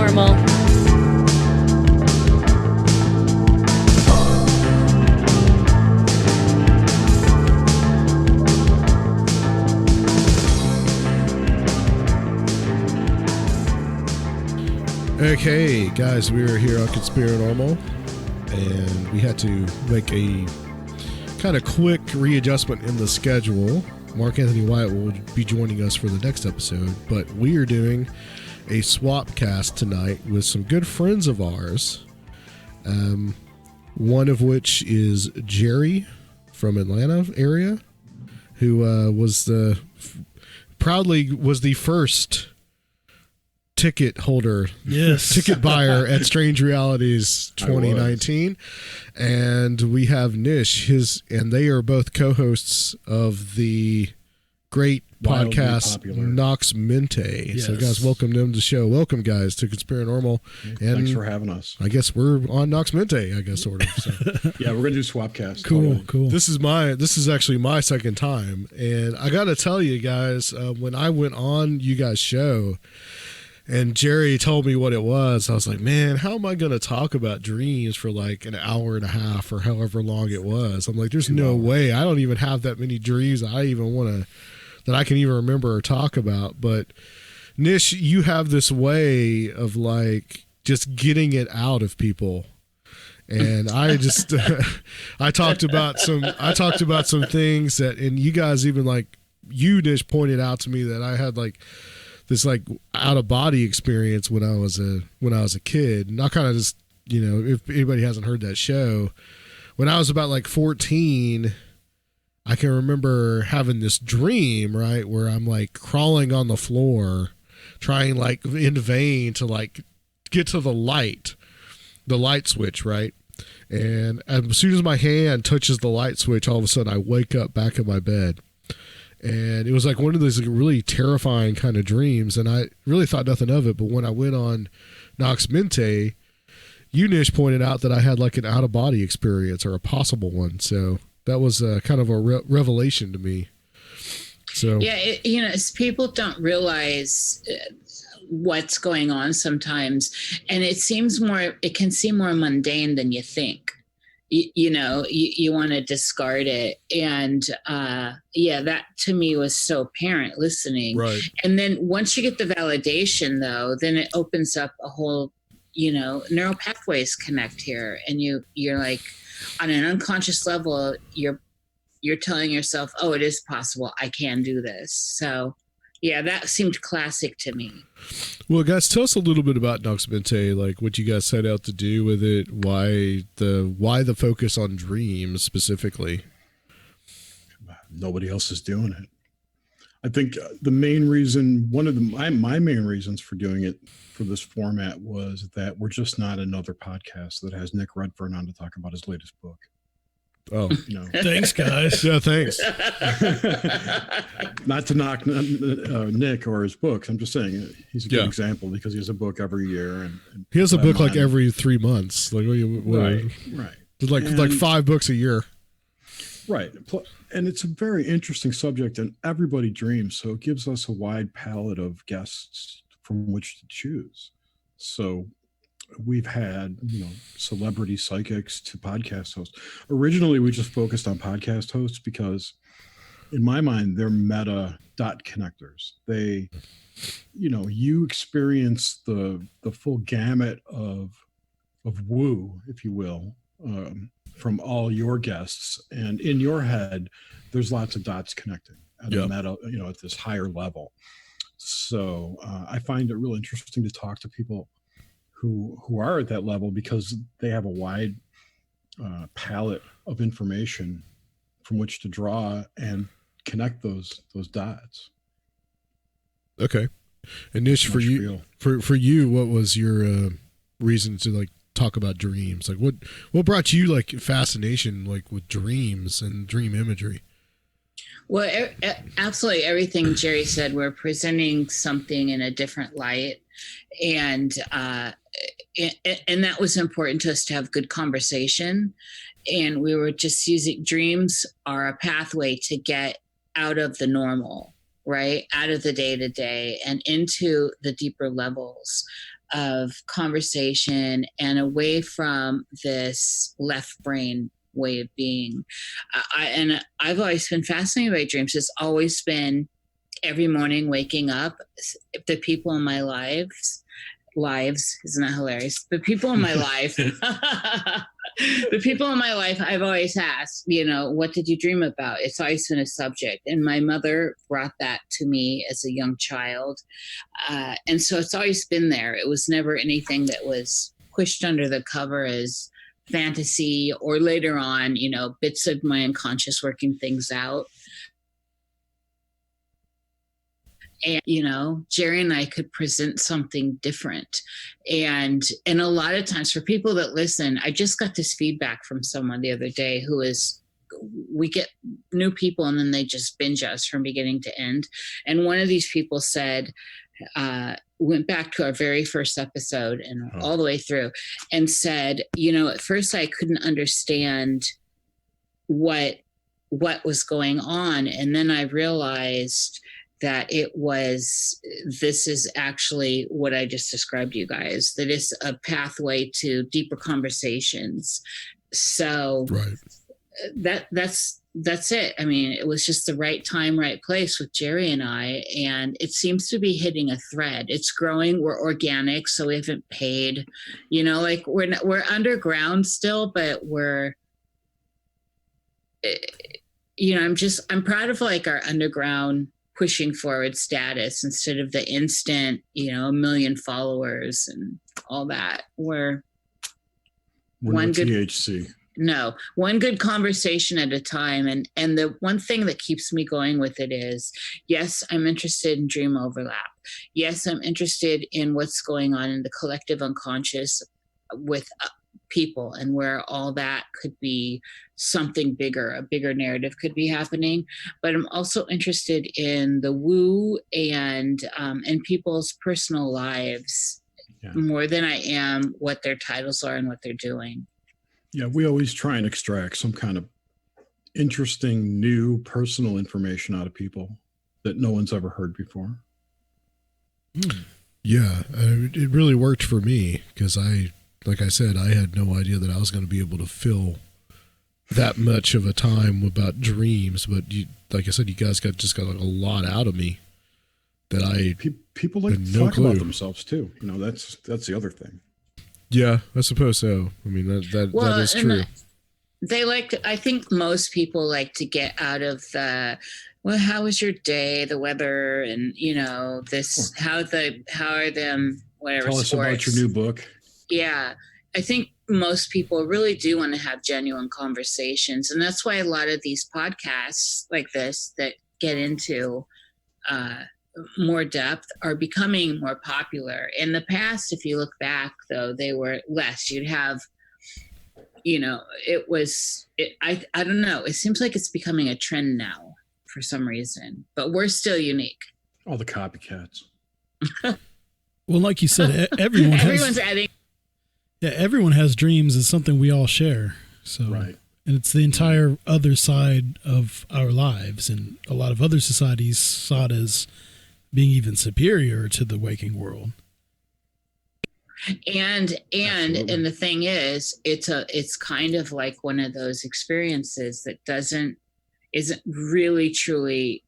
Conspirinormal. Okay, guys, we are here on Conspirinormal, and we had to make a kind of quick readjustment in the schedule. Mark Anthony Wyatt will be joining us for the next episode, but we are doing a Swapcast tonight with some good friends of ours. One of which is Jerry from Atlanta area, who was proudly the first ticket holder, ticket buyer at Strange Realities 2019. And we have Niish, and they are both co-hosts of the great podcast Nox Mente. Yes. So guys, welcome them to the show. Welcome guys to Conspirinormal. And thanks for having us. I guess we're on Nox Mente, I guess, sort of. So. Yeah, we're gonna do Swapcast. Cool. This is actually my second time, and I gotta tell you guys, when I went on you guys' show and Jerry told me what it was, I was like, man, how am I going to talk about dreams for like an hour and a half or however long it was? I'm like, there's no way. I don't even have that many dreams that I can even remember or talk about. But Nish, you have this way of like just getting it out of people. And I just, I talked about some things that, and you guys even like, you Nish pointed out to me that I had like, this like out of body experience when I was a kid. And I kind of just, if anybody hasn't heard that show, when I was about like 14, I can remember having this dream, right, where I'm like crawling on the floor, trying like in vain to like get to the light switch, right? And as soon as my hand touches the light switch, all of a sudden I wake up back in my bed. And it was like one of those like really terrifying kind of dreams. And I really thought nothing of it. But when I went on Nox Mente, Nish pointed out that I had like an out of body experience or a possible one. So that was kind of a revelation to me. So, yeah, people don't realize what's going on sometimes. And it can seem more mundane than you think. You want to discard it. And that to me was so apparent listening. Right. And then once you get the validation though, then it opens up a whole, neural pathways connect here. And you're like on an unconscious level, you're telling yourself, oh, it is possible. I can do this. So yeah, that seemed classic to me. Well, guys, tell us a little bit about Nox Mente, like what you guys set out to do with it, why the focus on dreams specifically. Nobody else is doing it. I think the main reason, my main reasons for doing it for this format was that we're just not another podcast that has Nick Redfern on to talk about his latest book. Oh, Thanks, guys. Yeah, thanks. Not to knock Nick or his books. I'm just saying he's a good example because he has a book every year, and he has a book like every 3 months. Like right. Like 5 books a year. Right, and it's a very interesting subject, and everybody dreams, so it gives us a wide palette of guests from which to choose. So we've had, celebrity psychics to podcast hosts. Originally, we just focused on podcast hosts because, in my mind, they're meta dot connectors. They, you experience the full gamut of woo, if you will, from all your guests, and in your head, there's lots of dots connecting at a meta, at this higher level. So I find it really interesting to talk to people who are at that level because they have a wide palette of information from which to draw and connect those dots. Okay. And Nish, for you, what was your reason to like talk about dreams? Like what brought you like fascination like with dreams and dream imagery? Well, absolutely everything Jerry said. We're presenting something in a different light, and that was important to us to have good conversation. And we were just using dreams are a pathway to get out of the normal, right? Out of the day-to-day and into the deeper levels. of conversation and away from this left brain way of being. I've always been fascinated by dreams. It's always been every morning waking up, the people in my lives, isn't that hilarious? The people in my life, the people in my life, I've always asked, what did you dream about? It's always been a subject. And my mother brought that to me as a young child. And so it's always been there. It was never anything that was pushed under the cover as fantasy or later on, bits of my unconscious working things out. And Jerry and I could present something different. And a lot of times for people that listen, I just got this feedback from someone the other day we get new people and then they just binge us from beginning to end. And one of these people said, went back to our very first episode and all the way through and said, at first I couldn't understand what was going on. And then I realized that this is actually what I just described to you guys, that it's a pathway to deeper conversations. So right. that's it. I mean, it was just the right time, right place with Jerry and I, and it seems to be hitting a thread. It's growing. We're organic, so we haven't paid, like we're underground still, but I'm proud of like our underground pushing forward status instead of the instant, 1 million followers and all that. We're one good THC. No, one good conversation at a time. And the one thing that keeps me going with it is, yes, I'm interested in dream overlap. Yes, I'm interested in what's going on in the collective unconscious with people and where all that could be something bigger, a bigger narrative could be happening. But I'm also interested in the woo and people's personal lives more than I am what their titles are and what they're doing. Yeah, we always try and extract some kind of interesting, new personal information out of people that no one's ever heard before. Yeah, it really worked for me because like I said, I had no idea that I was going to be able to fill that much of a time about dreams. But like I said, you guys got like a lot out of me that people like to talk about themselves too. That's the other thing. Yeah, I suppose so. I mean, that is true. I think most people like to get out of the, well, how was your day, the weather, and this, how are them, whatever. Tell us about your new book. Yeah, I think most people really do want to have genuine conversations, and that's why a lot of these podcasts like this that get into more depth are becoming more popular. In the past, if you look back, though, they were less. You'd have, I don't know. It seems like it's becoming a trend now for some reason, but we're still unique. All the copycats. Well, like you said, everyone's adding. Yeah, everyone has dreams. It's something we all share. So, right. And it's the entire other side of our lives, and a lot of other societies saw it as being even superior to the waking world. And the thing is, it's kind of like one of those experiences that isn't really truly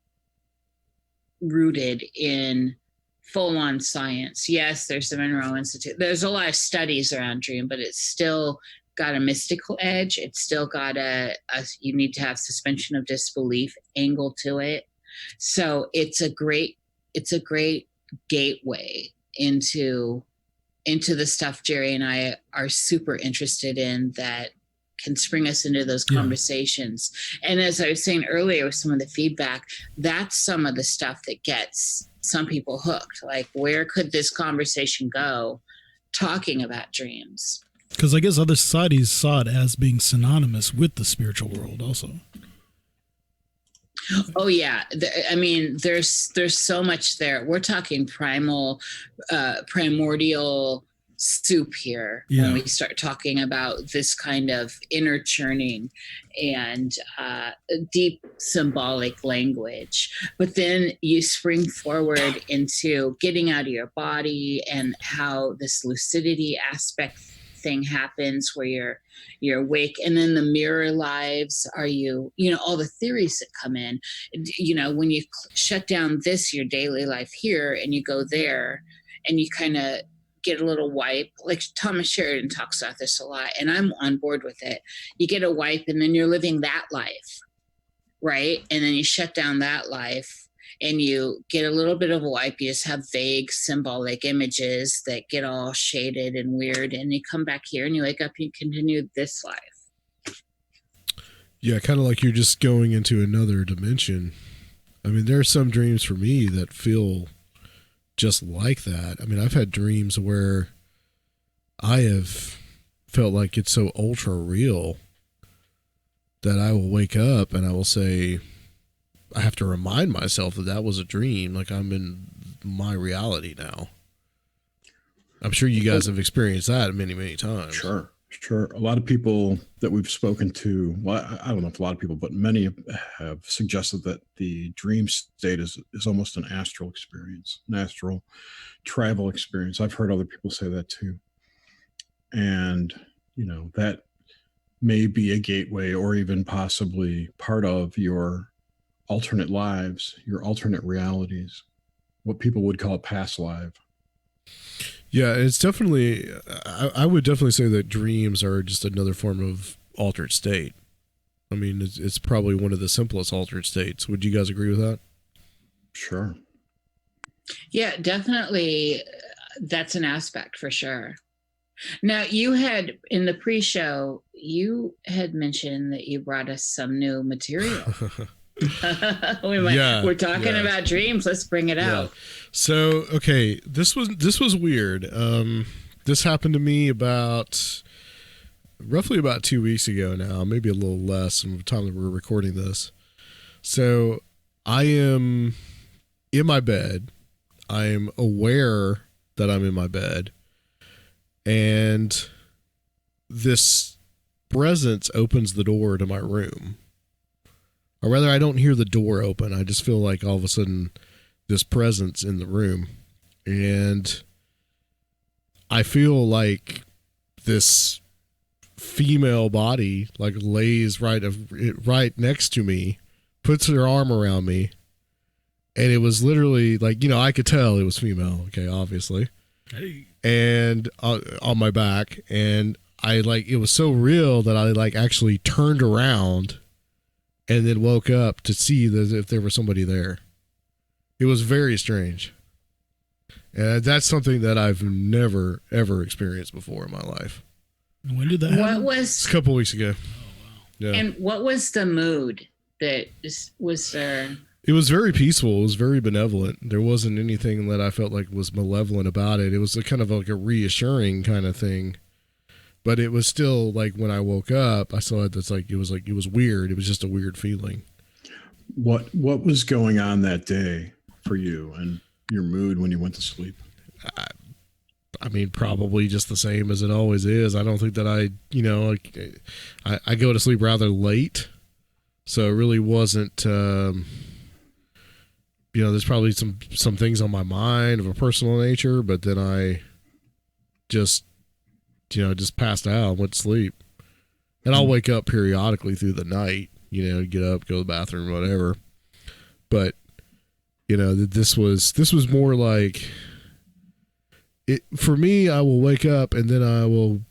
rooted in full-on science. Yes, there's the Monroe Institute. There's a lot of studies around dream, but it's still got a mystical edge. It's still got you need to have suspension of disbelief angle to it. So it's a great gateway into the stuff Jerry and I are super interested in that can spring us into those conversations. And as I was saying earlier with some of the feedback, that's some of the stuff that gets some people hooked. Like, where could this conversation go talking about dreams? Because I guess other societies saw it as being synonymous with the spiritual world also. Oh yeah, I mean, there's so much there. We're talking primordial soup here Yeah. when we start talking about this kind of inner churning and deep symbolic language. But then you spring forward into getting out of your body and how this lucidity aspect thing happens where you're awake, and then the mirror lives are all the theories that come in, when you shut down your daily life here and you go there and you kind of get a little wipe, like Thomas Sheridan talks about this a lot, and I'm on board with it. You get a wipe and then you're living that life, right? And then you shut down that life and you get a little bit of a wipe. You just have vague symbolic images that get all shaded and weird, and you come back here and you wake up and you continue this life. Yeah, kind of like you're just going into another dimension. I mean, there are some dreams for me that feel just like that. I mean, I've had dreams where I have felt like it's so ultra real that I will wake up and I will say, I have to remind myself that was a dream. Like I'm in my reality now. I'm sure you guys have experienced that many, many times. Sure. A lot of people that we've spoken to, well, I don't know if a lot of people, but many have suggested that the dream state is almost an astral experience, an astral travel experience. I've heard other people say that too. And, that may be a gateway or even possibly part of your alternate lives, your alternate realities, what people would call a past life. Yeah, it's definitely, I would definitely say that dreams are just another form of altered state. I mean, it's probably one of the simplest altered states. Would you guys agree with that? Sure. Yeah, definitely. That's an aspect for sure. Now, you had, in the pre-show, you had mentioned that you brought us some new material. We're talking about dreams. Let's bring it out. So, okay, this was weird. This happened to me roughly about 2 weeks ago now, maybe a little less from the time that we're recording this. So I am in my bed. I am aware that I'm in my bed, and this presence opens the door to my room. Or rather, I don't hear the door open. I just feel like all of a sudden this presence in the room. And I feel like this female body like lays right next to me, puts her arm around me. And it was literally like, I could tell it was female. Okay, obviously. Hey. And on my back. And it was so real that I actually turned around and then woke up to see if there was somebody there. It was very strange. And that's something that I've never, ever experienced before in my life. When did that happen? It's a couple weeks ago. Oh, wow. Yeah. And what was the mood that was there? It was very peaceful. It was very benevolent. There wasn't anything that I felt like was malevolent about it. It was a kind of like a reassuring kind of thing. But it was still like when I woke up, I still had this it was weird. It was just a weird feeling. What was going on that day for you and your mood when you went to sleep? I mean, probably just the same as it always is. I don't think that I go to sleep rather late. So it really wasn't, there's probably some things on my mind of a personal nature, but then I just passed out, went to sleep. And I'll wake up periodically through the night, get up, go to the bathroom, whatever. But, this was more like it for me. I will wake up and then I will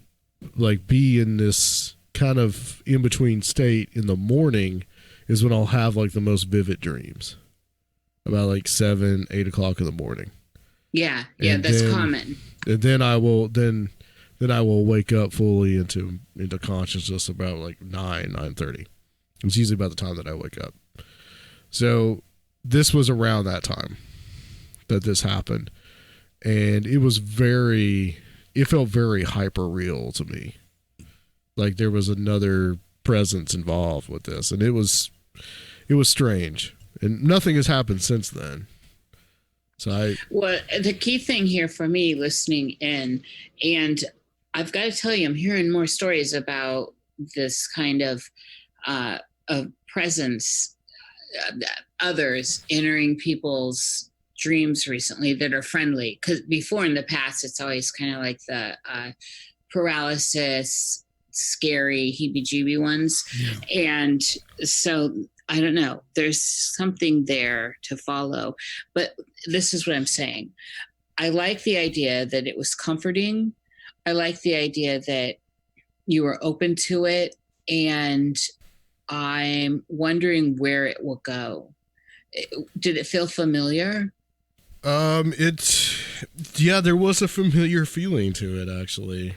be in this kind of in between state in the morning is when I'll have the most vivid dreams about 7, 8 o'clock in the morning. Yeah. That's common. And then I will wake up fully into consciousness about 9:30. It's usually about the time that I wake up. So this was around that time that this happened. And it felt very hyper real to me. Like there was another presence involved with this. And it was strange. And nothing has happened since then. So Well, the key thing here for me listening in, and I've got to tell you, I'm hearing more stories about this kind of presence, others entering people's dreams recently that are friendly. Because before in the past, it's always kind of like the paralysis, scary, heebie-jeebie ones. Yeah. And so I don't know. There's something there to follow. But this is what I'm saying. I like the idea that it was comforting. I like the idea that you were open to it. And I'm wondering where it will go. Did it feel familiar? There was a familiar feeling to it, actually.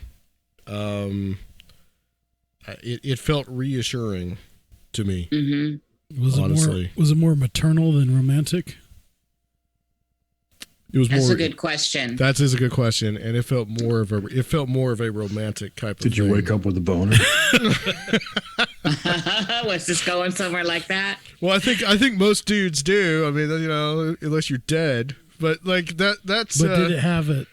It felt reassuring to me. Mm-hmm. Was it more maternal than romantic? That's a good question. That is a good question, and it felt more of a romantic type of thing. Did you wake up with a boner? Was this going somewhere like that? Well, I think most dudes do. I mean, unless you're dead. But like that's. But did it have it?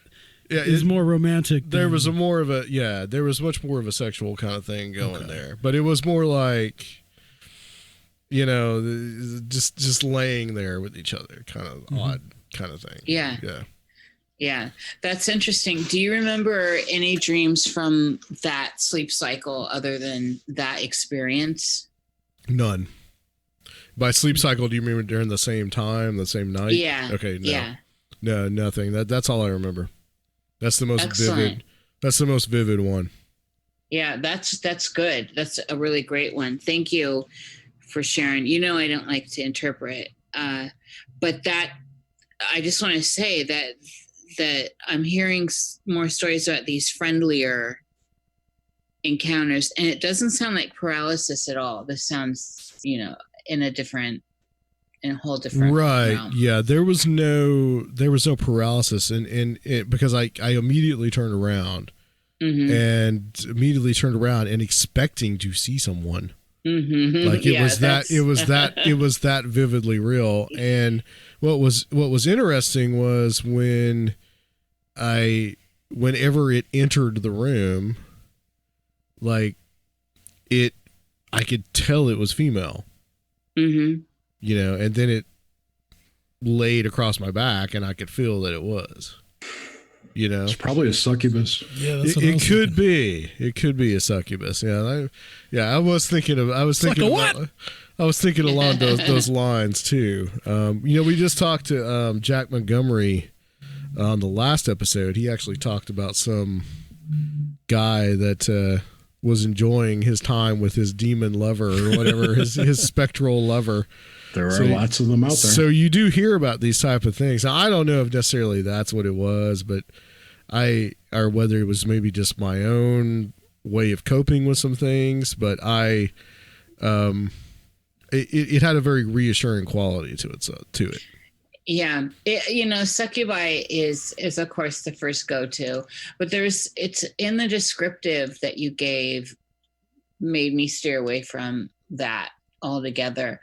Yeah, it was more romantic. There was much more of a sexual kind of thing going there. But it was more like, just laying there with each other, kind of odd kind of thing. Yeah. That's interesting. Do you remember any dreams from that sleep cycle other than that experience? None. By sleep cycle, do you mean during the same time, the same night? Yeah. Okay. No. Yeah. No, nothing. That's all I remember. That's the most Excellent. vivid. That's the most vivid one. Yeah, that's good. That's a really great one. Thank you for sharing. I don't like to interpret, but that I just want to say that I'm hearing more stories about these friendlier encounters, and it doesn't sound like paralysis at all. This sounds, in a whole different right realm. Yeah, there was no paralysis, and because I immediately turned around and expecting to see someone. Like it was that vividly real. And what was interesting was whenever it entered the room, like I could tell it was female. And then it laid across my back and I could feel that it was, It's probably a succubus. Yeah, that's what it could be. It could be a succubus. Yeah. I was thinking along those lines too. We just talked to Jack Montgomery on the last episode. He actually talked about some guy that was enjoying his time with his demon lover or whatever, his spectral lover. There are lots of them out there. So you do hear about these type of things. Now, I don't know if necessarily that's what it was, but or whether it was maybe just my own way of coping with some things, but it had a very reassuring quality to it. Yeah. Succubi is of course the first go-to, but it's in the descriptive that you gave made me steer away from that altogether.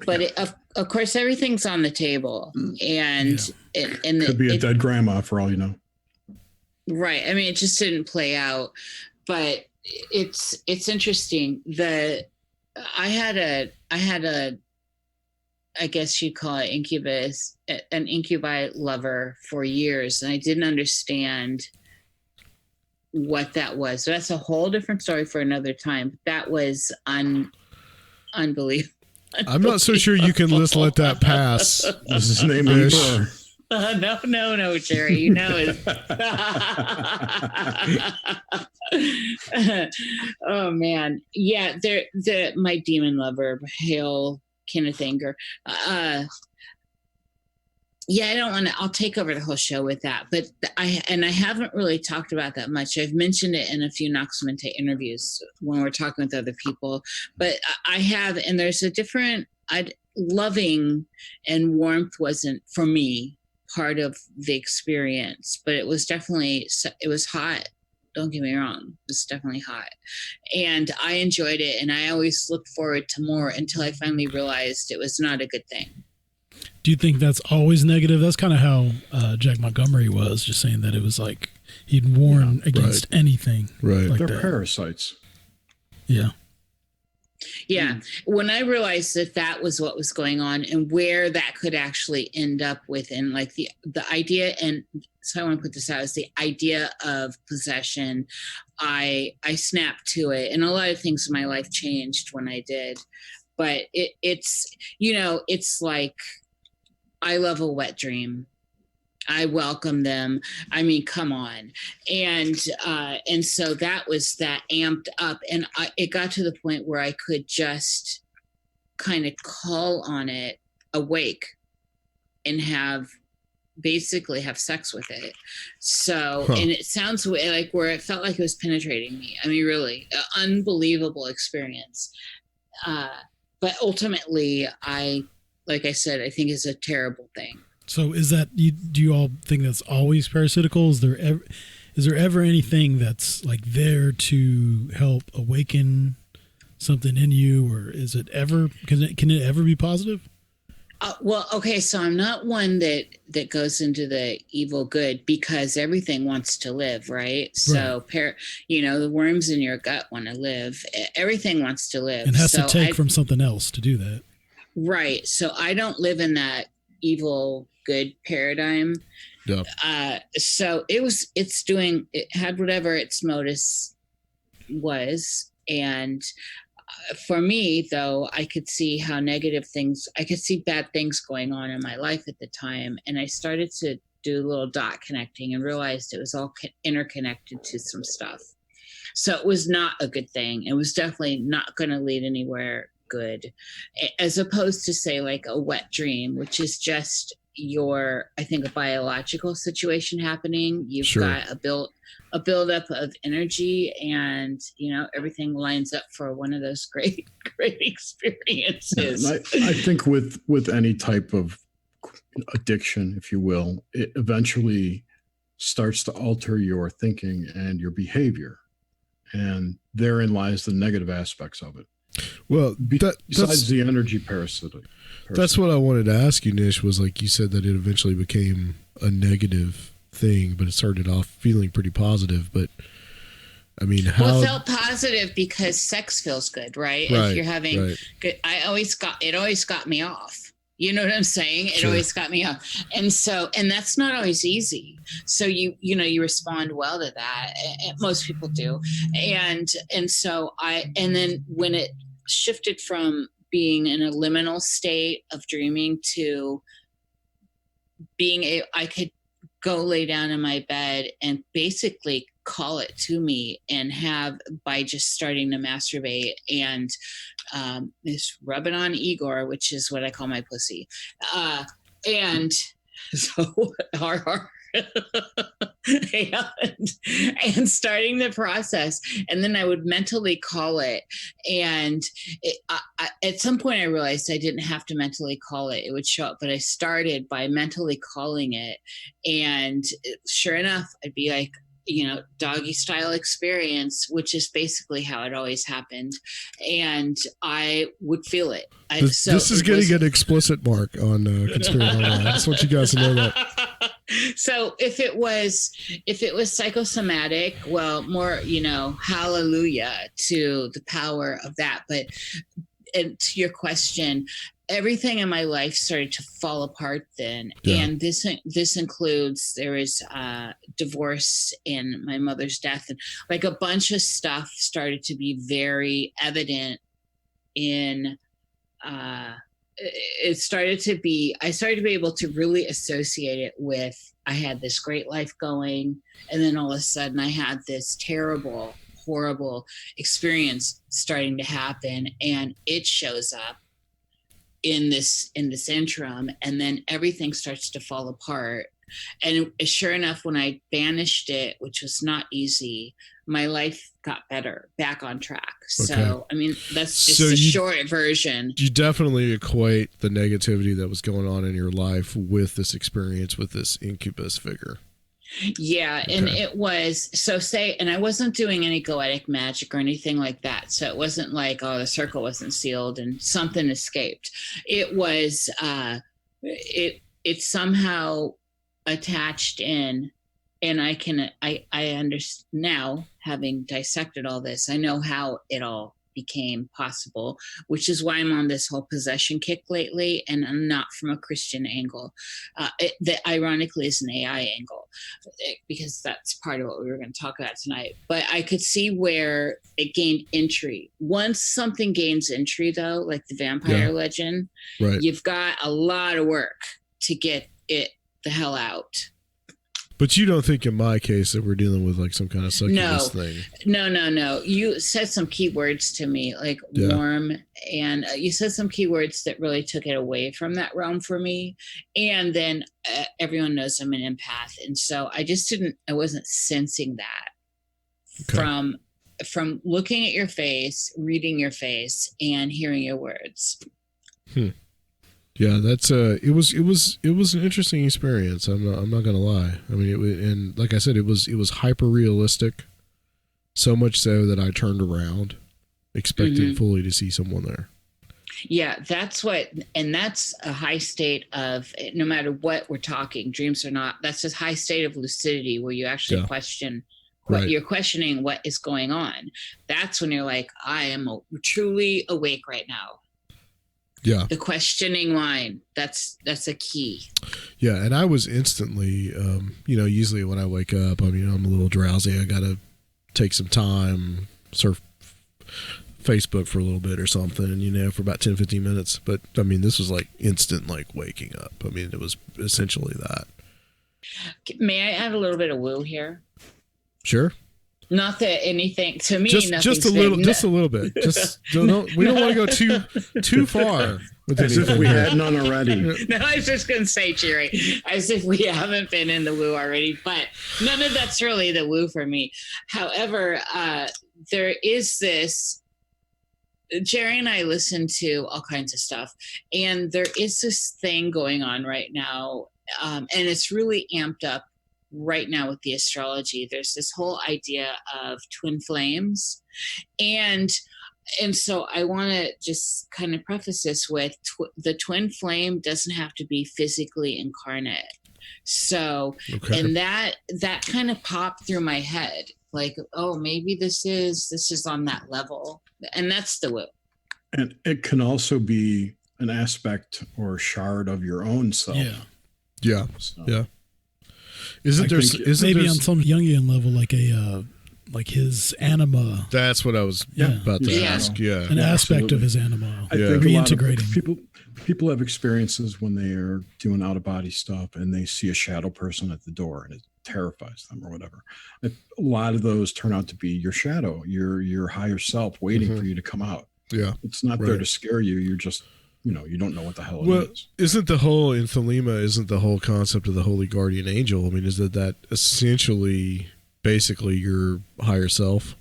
But of course everything's on the table, and it could be a dead grandma for all you know. Right. I mean, it just didn't play out, but it's interesting that I had a I guess you'd call it an incubi lover for years. And I didn't understand what that was. So that's a whole different story for another time. That was unbelievable. I'm not so sure you can just let that pass. This is his name, Niish. No, Jerry, you know it. Oh man. Yeah, my demon lover, hail Kenneth Anger. I don't want to, I'll take over the whole show with that, but I haven't really talked about that much. I've mentioned it in a few Nox Mente interviews when we're talking with other people, but I have, and there's a different, loving and warmth wasn't for me part of the experience, but it was hot. Don't get me wrong. It was definitely hot. And I enjoyed it. And I always looked forward to more until I finally realized it was not a good thing. Do you think that's always negative? That's kind of how Jack Montgomery was, just saying that it was like he'd warn against anything. Right. Like They're that. parasites. Yeah. Yeah. When I realized that that was what was going on and where that could actually end up within like the idea, and so I want to put this out, is the idea of possession. I snapped to it, and a lot of things in my life changed when I did. But it's, you know, it's like, I love a wet dream. I welcome them. I mean, come on. And so that was that amped up. And it got to the point where I could just kind of call on it awake and basically have sex with it. So, and it sounds like where it felt like it was penetrating me. I mean, really, unbelievable experience. But ultimately, like I said, I think it's a terrible thing. So is that, do you all think that's always parasitical? Is there ever anything that's like there to help awaken something in you, or is it ever, can it ever be positive? Well, okay, so I'm not one that goes into the evil good, because everything wants to live, right? So, the worms in your gut want to live. Everything wants to live. It has to take from something else to do that. Right. So I don't live in that evil good paradigm. Yeah. So it had whatever its modus was. And for me, though, I could see bad things going on in my life at the time. And I started to do a little dot connecting and realized it was all interconnected to some stuff. So it was not a good thing. It was definitely not going to lead anywhere good, as opposed to, say, like a wet dream, which is just I think a biological situation happening. You've got a buildup of energy, and everything lines up for one of those great experiences. And I think with any type of addiction, if you will, it eventually starts to alter your thinking and your behavior, and therein lies the negative aspects of it. Well, besides the energy parasitic. That's what I wanted to ask you, Niish, was like you said that it eventually became a negative thing, but it started off feeling pretty positive. But I mean, how? Well, it felt positive because sex feels good, right? If you're having good, it always got me off. You know what I'm saying? It always got me off. And that's not always easy. So you respond well to that. Most people do. And then when it shifted from being in a liminal state of dreaming to I could go lay down in my bed and basically call it to me, and by just starting to masturbate and just rub it on Igor, which is what I call my pussy. And so and starting the process, and then I would mentally call it, and at some point I realized I didn't have to mentally call it would show up, but I started by mentally calling it, and sure enough I'd be like, doggy style experience, which is basically how it always happened, and I would feel it. This is getting an explicit mark on Conspirinormal. I just want you guys to know that. So if it was psychosomatic, well, more, hallelujah to the power of that. But and to your question, everything in my life started to fall apart then. Yeah. And this includes, there was divorce and my mother's death, and like a bunch of stuff started to be very evident in I started to be able to really associate it with, I had this great life going, and then all of a sudden I had this terrible, horrible experience starting to happen, and it shows up in this interim, and then everything starts to fall apart. And sure enough, when I banished it, which was not easy, my life got better, back on track. Okay. So, I mean, that's just the short version. You definitely equate the negativity that was going on in your life with this experience with this incubus figure. Yeah, okay. And it was, and I wasn't doing any goetic magic or anything like that. So it wasn't like, the circle wasn't sealed and something escaped. It was it's somehow attached in, and I understand now, having dissected all this, I know how it all became possible, which is why I'm on this whole possession kick lately, and I'm not from a Christian angle. That ironically is an AI angle, because that's part of what we were going to talk about tonight. But I could see where it gained entry. Once something gains entry, though, like the vampire legend, right. you've got a lot of work to get it the hell out. But you don't think in my case that we're dealing with like some kind of succubus thing? No. You said some keywords to me, like warm, and you said some keywords that really took it away from that realm for me. And then everyone knows I'm an empath, and so I wasn't sensing that from looking at your face, reading your face, and hearing your words. Yeah, that's it was an interesting experience. I'm not gonna lie. I mean, and like I said, it was hyper realistic, so much so that I turned around, expecting fully to see someone there. Yeah, that's a high state of, no matter what we're talking, dreams or not, that's a high state of lucidity where you actually question. Right. You're questioning what is going on. That's when you're like, I am truly awake right now. Yeah. The questioning mind, that's a key. Yeah, and I was instantly, usually when I wake up, I mean, I'm a little drowsy. I got to take some time, surf Facebook for a little bit or something, for about 10, 15 minutes. But, I mean, this was like instant, like waking up. I mean, it was essentially that. May I add a little bit of woo here? Sure. Not that anything to me. Just a little bit. Just we don't want to go too far. As if we had none already. No, I was just going to say, Jerry, as if we haven't been in the woo already. But none of that's really the woo for me. However, there is this. Jerry and I listen to all kinds of stuff, and there is this thing going on right now, and it's really amped up right now with the astrology. There's this whole idea of twin flames, and so I want to just kind of preface this with the twin flame doesn't have to be physically incarnate. So and that kind of popped through my head, like, oh, maybe this is on that level, and that's the woo. And it can also be an aspect or shard of your own self. Yeah. Isn't there on some Jungian level, like his anima? That's what I was about to ask. Yeah, an aspect of his anima. I think reintegrating. People have experiences when they are doing out of body stuff and they see a shadow person at the door and it terrifies them or whatever. A lot of those turn out to be your shadow, your higher self waiting for you to come out. Yeah, it's not there to scare you. You're just you don't know what the hell it is. Isn't the whole in Thelema, isn't the whole concept of the holy guardian angel? I mean, is that essentially basically your higher self?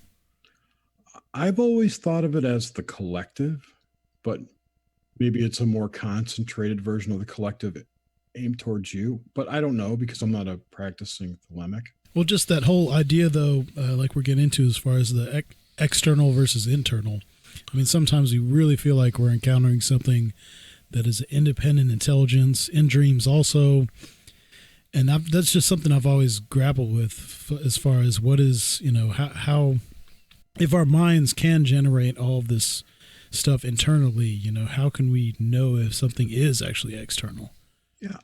I've always thought of it as the collective, but maybe it's a more concentrated version of the collective aimed towards you. But I don't know, because I'm not a practicing Thelemic. Well, just that whole idea, though, like we're getting into as far as the external versus internal. I mean, sometimes we really feel like we're encountering something that is independent intelligence in dreams also. And that's just something I've always grappled with as far as what is, how if our minds can generate all of this stuff internally, how can we know if something is actually external? Yeah.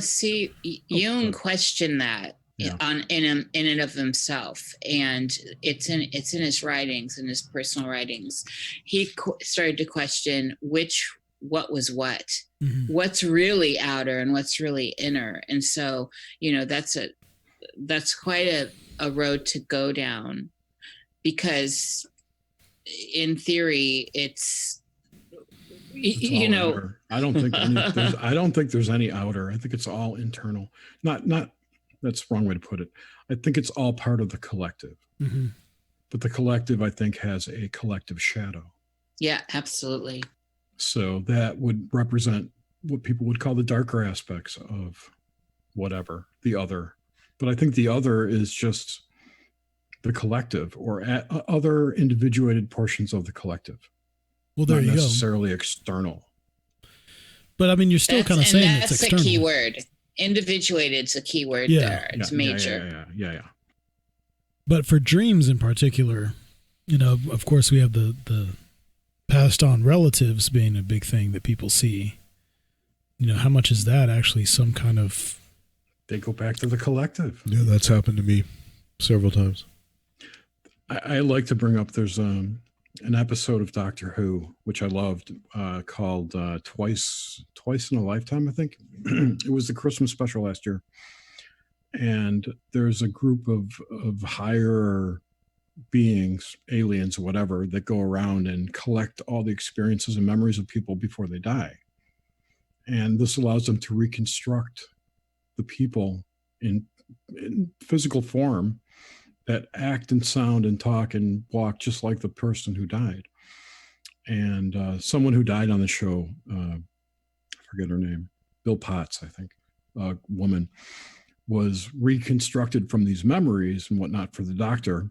See, Jung questioned that. Yeah. In and of himself, and it's in his writings, in his personal writings. He started to question what was what, what's really outer and what's really inner, and so that's quite a road to go down, because in theory it's outer. I don't think there's any outer. I think it's all internal. Not. That's the wrong way to put it. I think it's all part of the collective. Mm-hmm. But the collective, I think, has a collective shadow. Yeah, absolutely. So that would represent what people would call the darker aspects of whatever, the other. But I think the other is just the collective, or other individuated portions of the collective. Well, there you go. Not necessarily external. But I mean, you're still kind of saying it's that's external. the key word. Individuated is a key word Yeah. there. It's major. Yeah. But for dreams in particular, you know, of course, we have the passed on relatives being a big thing that people see. You know, how much is that actually some kind of... They go back to the collective. Yeah, that's happened to me several times. I like to bring up, there's an episode of Doctor Who, which I loved, called Twice in a Lifetime, I think. It was the Christmas special last year. And there's a group of higher beings, aliens, whatever, that go around and collect all the experiences and memories of people before they die. And this allows them to reconstruct the people in physical form that act and sound and talk and walk just like the person who died. And someone who died on the show, I forget her name, Bill Potts, I think, a woman, was reconstructed from these memories and whatnot for the doctor.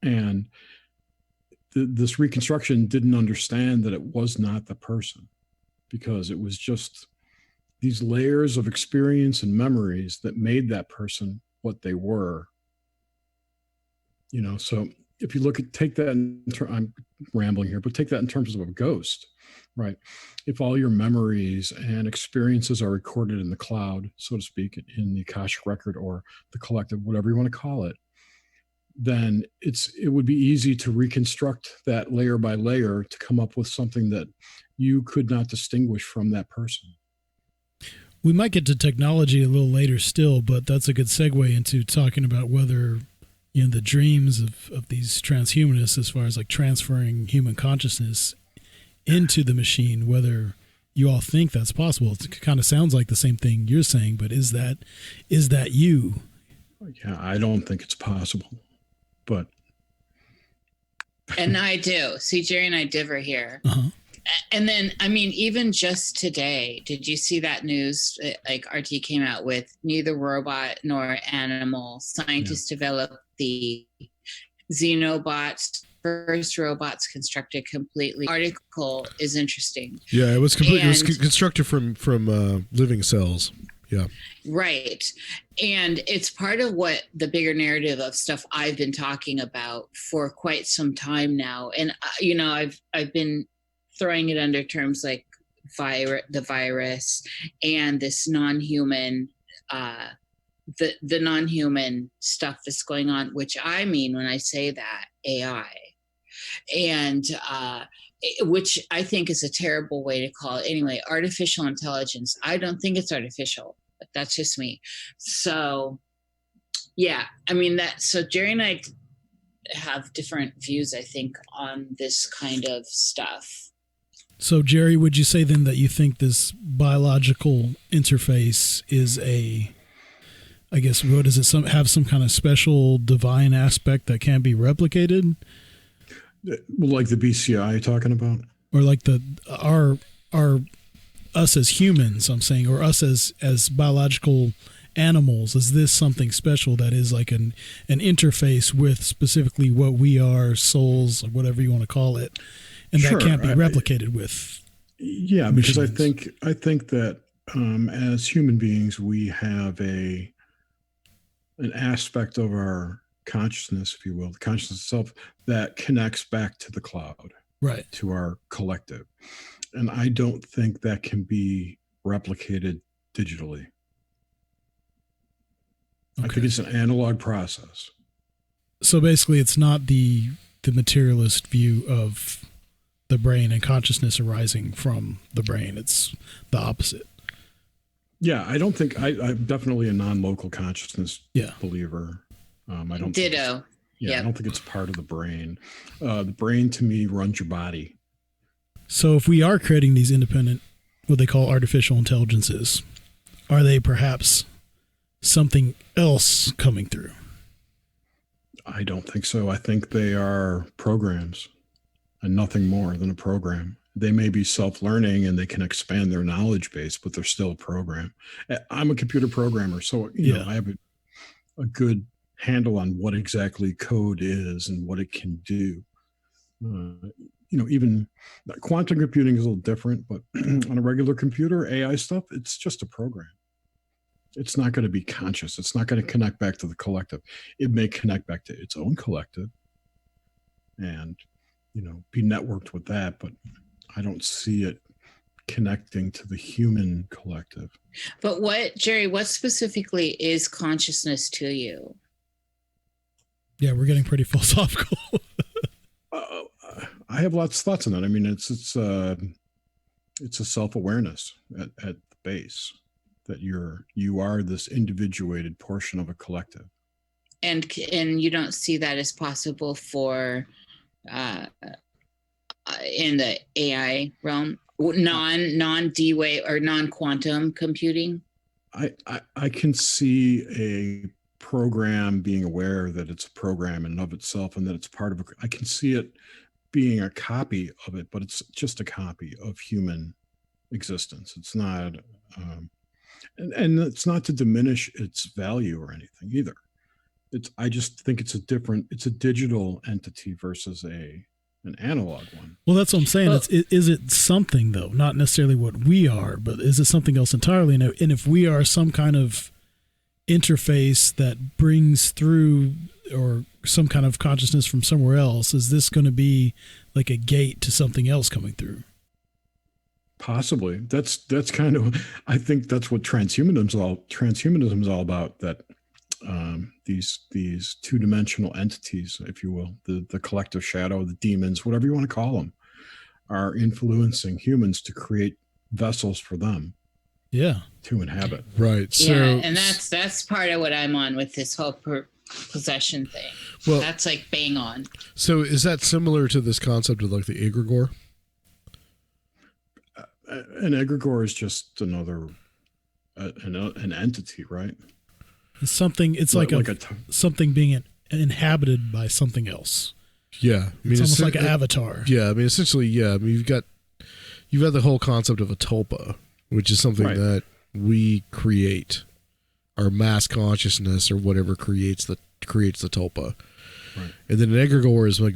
And this reconstruction didn't understand that it was not the person, because it was just these layers of experience and memories that made that person what they were. You know, so if you take that I'm rambling here, but take that in terms of a ghost, right? If all your memories and experiences are recorded in the cloud, so to speak, in the Akashic record or the collective, whatever you want to call it, then it would be easy to reconstruct that layer by layer to come up with something that you could not distinguish from that person. We might get to technology a little later still, but that's a good segue into talking about whether, you know, the dreams of these transhumanists, as far as like transferring human consciousness into the machine, whether you all think that's possible. It kind of sounds like the same thing you're saying, but is that you? Yeah, I don't think it's possible, but. And I do. See, Jerry and I differ here. Uh-huh. And then, I mean, even just today, did you see that news? Like RT came out with neither robot nor animal. Scientists developed the Xenobots, first robots constructed completely. Article is interesting. Yeah, it was complete. It was constructed from living cells. Yeah. Right. And it's part of what the bigger narrative of stuff I've been talking about for quite some time now. And, you know, I've been throwing it under terms like the virus and this non-human, the non-human stuff that's going on, which I mean when I say that, AI. And which I think is a terrible way to call it. Anyway, artificial intelligence. I don't think it's artificial, but that's just me. So, yeah, I mean so Jerry and I have different views, I think, on this kind of stuff. So, Jerry, would you say then that you think this biological interface is I guess, what is it? Have some kind of special divine aspect that can't be replicated? Like the BCI you're talking about? Or like our us as humans, I'm saying, or us as biological animals, is this something special that is like an interface with specifically what we are, souls, or whatever you want to call it, and Sure, that can't be replicated with because machines. I think that as human beings we have an aspect of our consciousness, if you will, the consciousness itself, that connects back to the cloud, right, to our collective. And I don't think that can be replicated digitally. Okay. I think it's an analog process. So basically it's not the materialist view of the brain and consciousness arising from the brain. It's the opposite. Yeah, I don't think I'm definitely a non-local consciousness believer. I don't ditto. I don't think it's part of the brain. The brain to me runs your body. So if we are creating these independent, what they call artificial intelligences, are they perhaps something else coming through? I don't think so. I think they are programs and nothing more than a program. They may be self-learning and they can expand their knowledge base, but they're still a program. I'm a computer programmer, so you know, I have a good handle on what exactly code is and what it can do. Even quantum computing is a little different, but on a regular computer, AI stuff, it's just a program. It's not going to be conscious. It's not going to connect back to the collective. It may connect back to its own collective and, be networked with that, but I don't see it connecting to the human collective. But Jerry, what specifically is consciousness to you? Yeah, we're getting pretty philosophical. I have lots of thoughts on that. I mean, it's a self-awareness at the base that you are this individuated portion of a collective. And you don't see that as possible for in the AI realm, non D-Wave or non-quantum computing? I can see a program being aware that it's a program in and of itself, and that it's part of I can see it being a copy of it, but it's just a copy of human existence. It's not, and it's not to diminish its value or anything either. I just think it's a digital entity versus an analog one. Well, that's what I'm saying. Is it something though? Not necessarily what we are, but is it something else entirely? And if we are some kind of interface that brings through or some kind of consciousness from somewhere else, is this going to be like a gate to something else coming through? Possibly. That's kind of, I think that's what transhumanism is all about, that these two-dimensional entities, if you will, the collective shadow, the demons, whatever you want to call them, are influencing humans to create vessels for them. Yeah. To inhabit. Right. So, yeah, and that's part of what I'm on with this whole possession thing. Well, that's like bang on. So is that similar to this concept of like the egregore? An egregore is just another an entity, right? It's something. It's like something being inhabited by something else. Yeah, I mean, it's almost like an avatar. Yeah, I mean, essentially, yeah. I mean, you've got the whole concept of a tulpa, which is something that we create. Our mass consciousness or whatever creates the tulpa, right. And then an egregore is like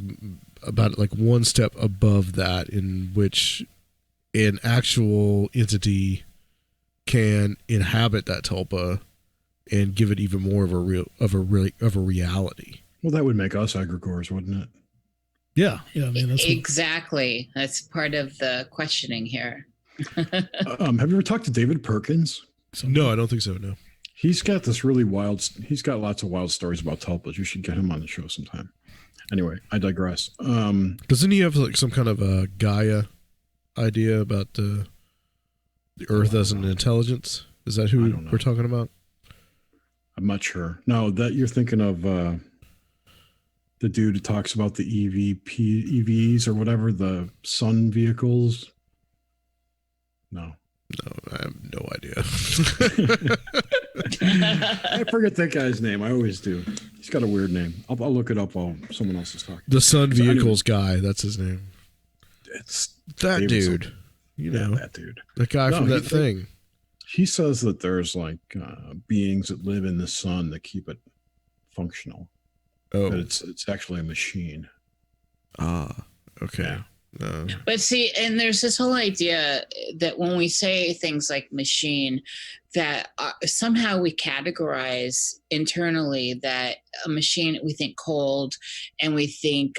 about like one step above that, in which an actual entity can inhabit that tulpa and give it even more of a reality. Well, that would make us egregores, wouldn't it? Yeah. I mean, that's exactly. That's part of the questioning here. Have you ever talked to David Perkins? No, I don't think so. No. He's got lots of wild stories about tulpas. You should get him on the show sometime. Anyway, I digress. Doesn't he have like some kind of a Gaia idea about the Earth as an intelligence? Is that who we're talking about? I'm not sure. No, that you're thinking of the dude who talks about the EVs or whatever, the sun vehicles. No, I have no idea. I forget that guy's name. I always do. He's got a weird name. I'll look it up while someone else is talking. The Sun Vehicles guy. That's his name. It's that dude. That dude. The guy from that thing. He says that there's like beings that live in the sun that keep it functional. Oh, but it's actually a machine. Ah, okay. Yeah. No. But see, and there's this whole idea that when we say things like machine, that somehow we categorize internally that a machine, we think cold and we think,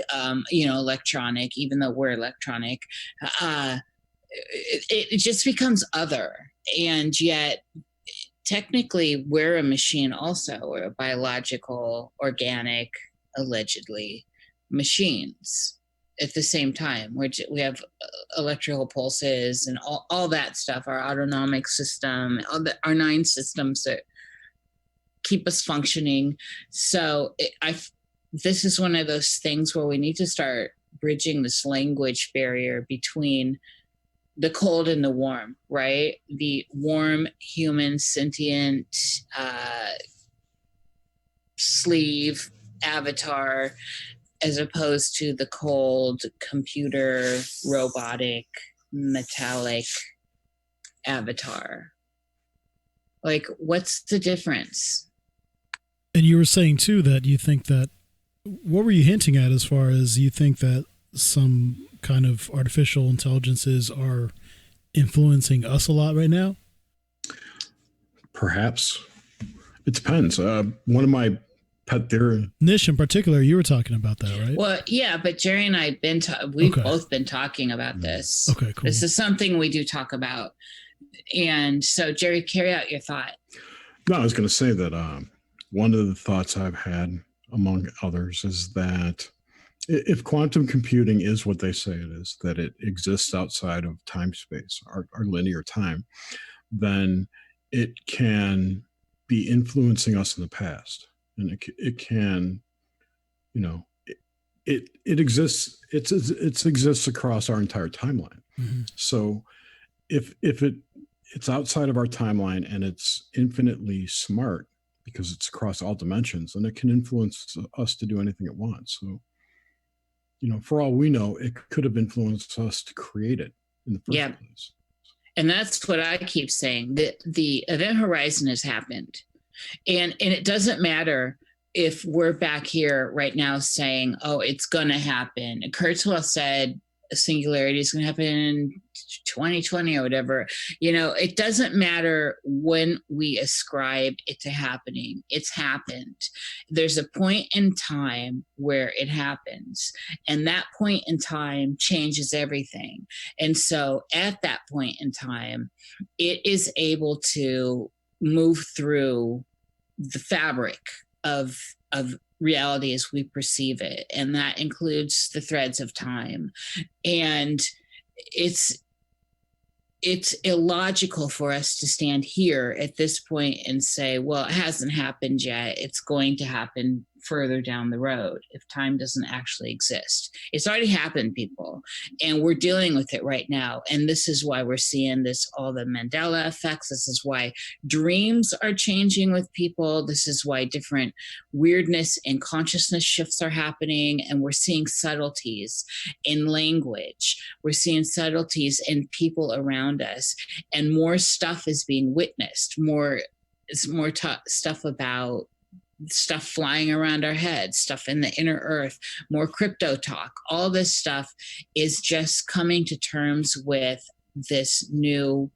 electronic, even though we're electronic, it just becomes other. And yet technically we're a machine also. We're a biological, organic, allegedly machines. At the same time, we have electrical pulses and all that stuff, our autonomic system, our 9 systems that keep us functioning. So this is one of those things where we need to start bridging this language barrier between the cold and the warm, right? The warm, human, sentient, sleeve, avatar, as opposed to the cold, computer, robotic, metallic avatar. Like, what's the difference? And you were saying, too, that you think that, what were you hinting at as far as you think that some kind of artificial intelligences are influencing us a lot right now? Perhaps. It depends. One of my pet theory. Niish in particular, you were talking about that, right? Well, yeah, but Jerry and I we've Okay. both been talking about this. Okay, cool. This is something we do talk about. And so, Jerry, carry out your thought. No, I was going to say that one of the thoughts I've had, among others, is that if quantum computing is what they say it is, that it exists outside of time space, our linear time, then it can be influencing us in the past. And it can, you know, it exists. It exists across our entire timeline. Mm-hmm. So if it's outside of our timeline and it's infinitely smart because it's across all dimensions, then it can influence us to do anything it wants. So, you know, for all we know, it could have influenced us to create it in the first place. And that's what I keep saying. The event horizon has happened. And it doesn't matter if we're back here right now saying, oh, it's going to happen. Kurzweil said a singularity is going to happen in 2020 or whatever. You know, it doesn't matter when we ascribe it to happening. It's happened. There's a point in time where it happens. And that point in time changes everything. And so at that point in time, it is able to move through the fabric of reality as we perceive it, and that includes the threads of time. And it's illogical for us to stand here at this point and say, well, it hasn't happened yet, it's going to happen further down the road if time doesn't actually exist. It's already happened, people, and we're dealing with it right now. And this is why we're seeing this, all the Mandela effects. This is why dreams are changing with people. This is why different weirdness and consciousness shifts are happening. And we're seeing subtleties in language. We're seeing subtleties in people around us, and more stuff is being witnessed. More stuff about stuff flying around our heads, stuff in the inner earth, more crypto talk. All this stuff is just coming to terms with this new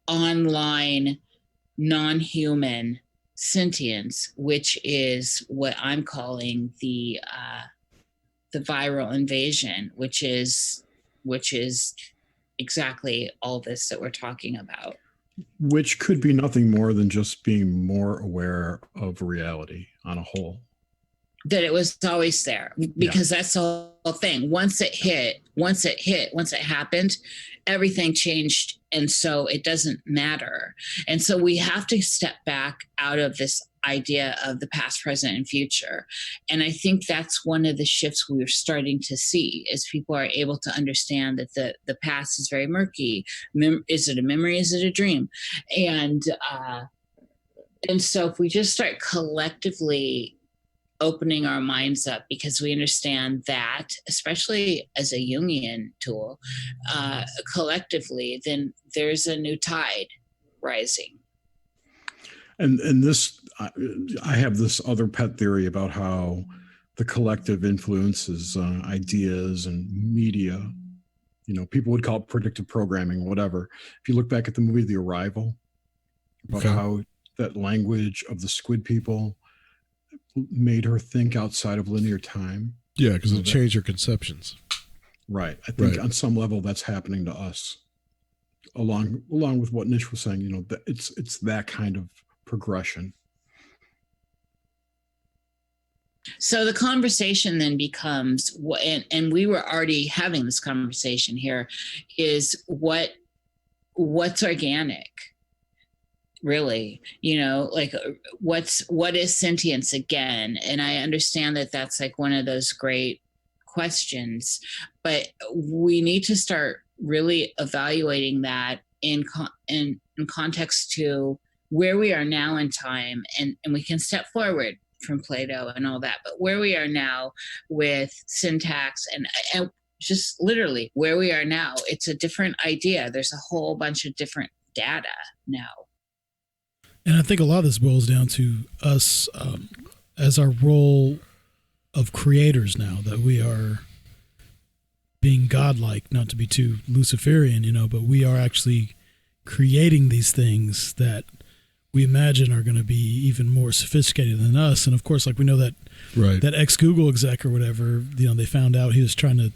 online non-human sentience, which is what I'm calling the viral invasion, which is exactly all this that we're talking about. Which could be nothing more than just being more aware of reality on a whole. That it was always there, because that's the whole thing. Once it happened, everything changed. And so it doesn't matter. And so we have to step back out of this idea of the past, present, and future. And I think that's one of the shifts we're starting to see, as people are able to understand that the past is very murky. Is it a memory? Is it a dream? And so if we just start collectively opening our minds up, because we understand that, especially as a Jungian tool, collectively, then there's a new tide rising. And this, I have this other pet theory about how the collective influences ideas and media. You know, people would call it predictive programming, whatever. If you look back at the movie The Arrival, about how that language of the squid people made her think outside of linear time. Yeah, because it changed her conceptions. Right. I think on some level that's happening to us, along with what Niish was saying. You know, that it's that kind of progression. So the conversation then becomes, and we were already having this conversation here, is what's organic, really? You know, like what is sentience again? And I understand that that's like one of those great questions, but we need to start really evaluating that in context to where we are now in time, and we can step forward from Plato and all that, but where we are now with syntax and just literally where we are now, it's a different idea. There's a whole bunch of different data now. And I think a lot of this boils down to us as our role of creators now, that we are godlike, not to be too Luciferian, but we are actually creating these things that we imagine are going to be even more sophisticated than us. And of course, like we know that that ex-Google exec or whatever, they found out he was trying to,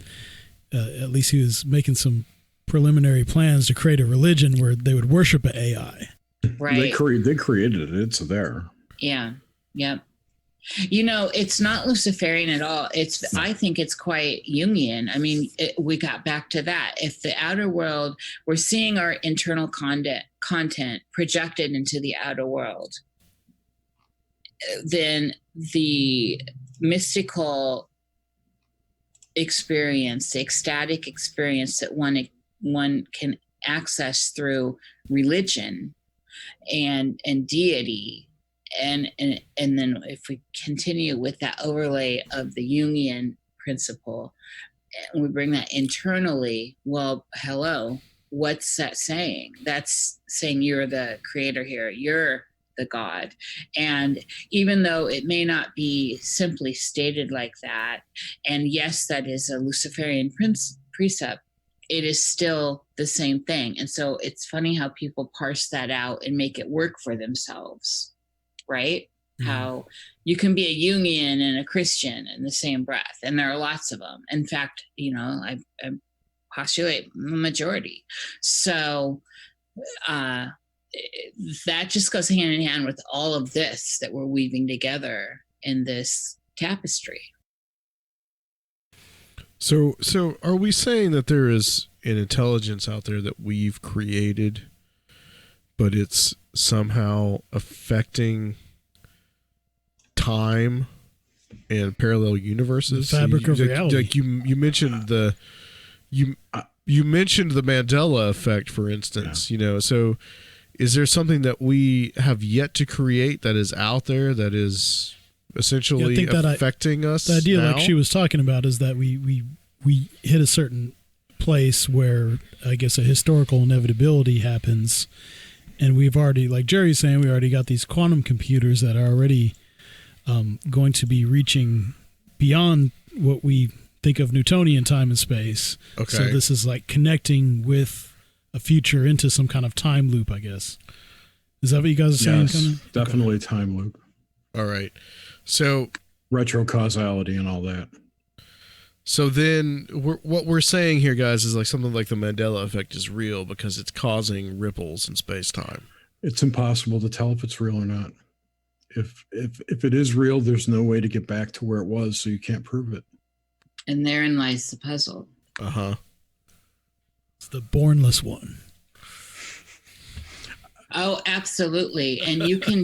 at least he was making some preliminary plans to create a religion where they would worship an AI. Right. They created it. It's there. Yeah. Yep. It's not Luciferian at all. I think it's quite Jungian. I mean, we got back to that. If the outer world, we're seeing our internal content projected into the outer world, then the mystical experience, the ecstatic experience that one can access through religion and deity. And then if we continue with that overlay of the Jungian principle and we bring that internally, well, hello, what's that saying? That's saying you're the creator here. You're the God. And even though it may not be simply stated like that, and yes, that is a Luciferian precept, it is still the same thing. And so it's funny how people parse that out and make it work for themselves. Right? Mm. How you can be a Jungian and a Christian in the same breath. And there are lots of them. In fact, I postulate the majority. So that just goes hand in hand with all of this that we're weaving together in this tapestry. So are we saying that there is an intelligence out there that we've created, but it's somehow affecting time and parallel universes? The fabric of reality. Like you mentioned you mentioned the Mandela effect, for instance. So is there something that we have yet to create that is out there that is essentially affecting us? The idea, now? like she was talking about, is that we hit a certain place where I guess a historical inevitability happens. And we've already, like Jerry's saying, we already got these quantum computers that are already going to be reaching beyond what we think of Newtonian time and space. Okay. So this is like connecting with a future into some kind of time loop, I guess. Is that what you guys are saying? Yes, definitely time loop. All right. So retrocausality and all that. So then what we're saying here, guys, is like something like the Mandela effect is real because it's causing ripples in space-time. It's impossible to tell if it's real or not. If it is real, there's no way to get back to where it was, so you can't prove it. And therein lies the puzzle. Uh-huh. It's the bornless one. Oh, absolutely. And you can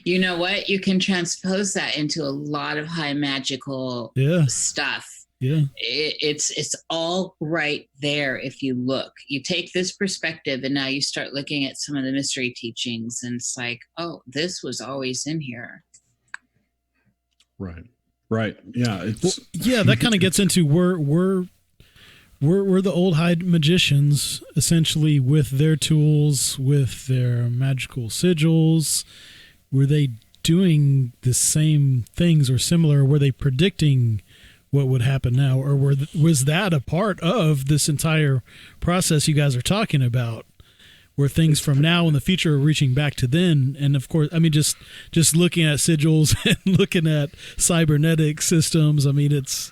you know what? You can transpose that into a lot of high magical stuff. Yeah. It's all right there if you look. You take this perspective and now you start looking at some of the mystery teachings and it's like, oh, this was always in here. Right. Yeah. That kind of gets into we're the old high magicians, essentially, with their tools, with their magical sigils. Were they doing the same things or similar? Were they predicting what would happen now, or was that a part of this entire process you guys are talking about, where things from now in the future are reaching back to then? And of course, I mean, just looking at sigils and looking at cybernetic systems, I mean, it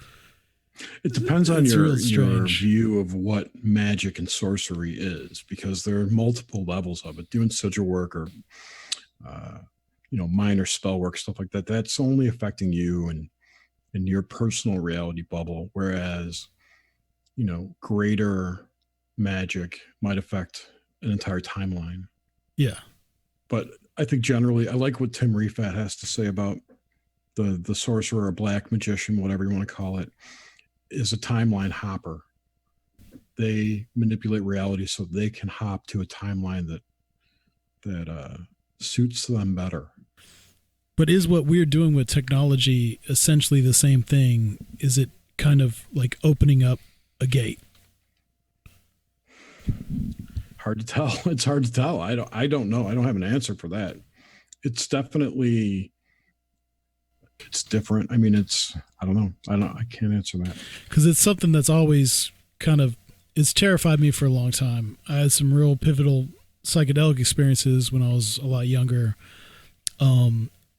depends on your view of what magic and sorcery is, because there are multiple levels of it. Doing sigil work or minor spell work, stuff like that, that's only affecting you and in your personal reality bubble, whereas greater magic might affect an entire timeline. Yeah. But I think generally, I like what Tim Refat has to say about the sorcerer or black magician, whatever you want to call it, is a timeline hopper. They manipulate reality so they can hop to a timeline that suits them better. But is what we're doing with technology essentially the same thing? Is it kind of like opening up a gate? Hard to tell. It's hard to tell. I don't know. I don't have an answer for that. It's definitely, it's different. I mean, I don't know. I can't answer that. Because it's something that's always kind of, it's terrified me for a long time. I had some real pivotal psychedelic experiences when I was a lot younger.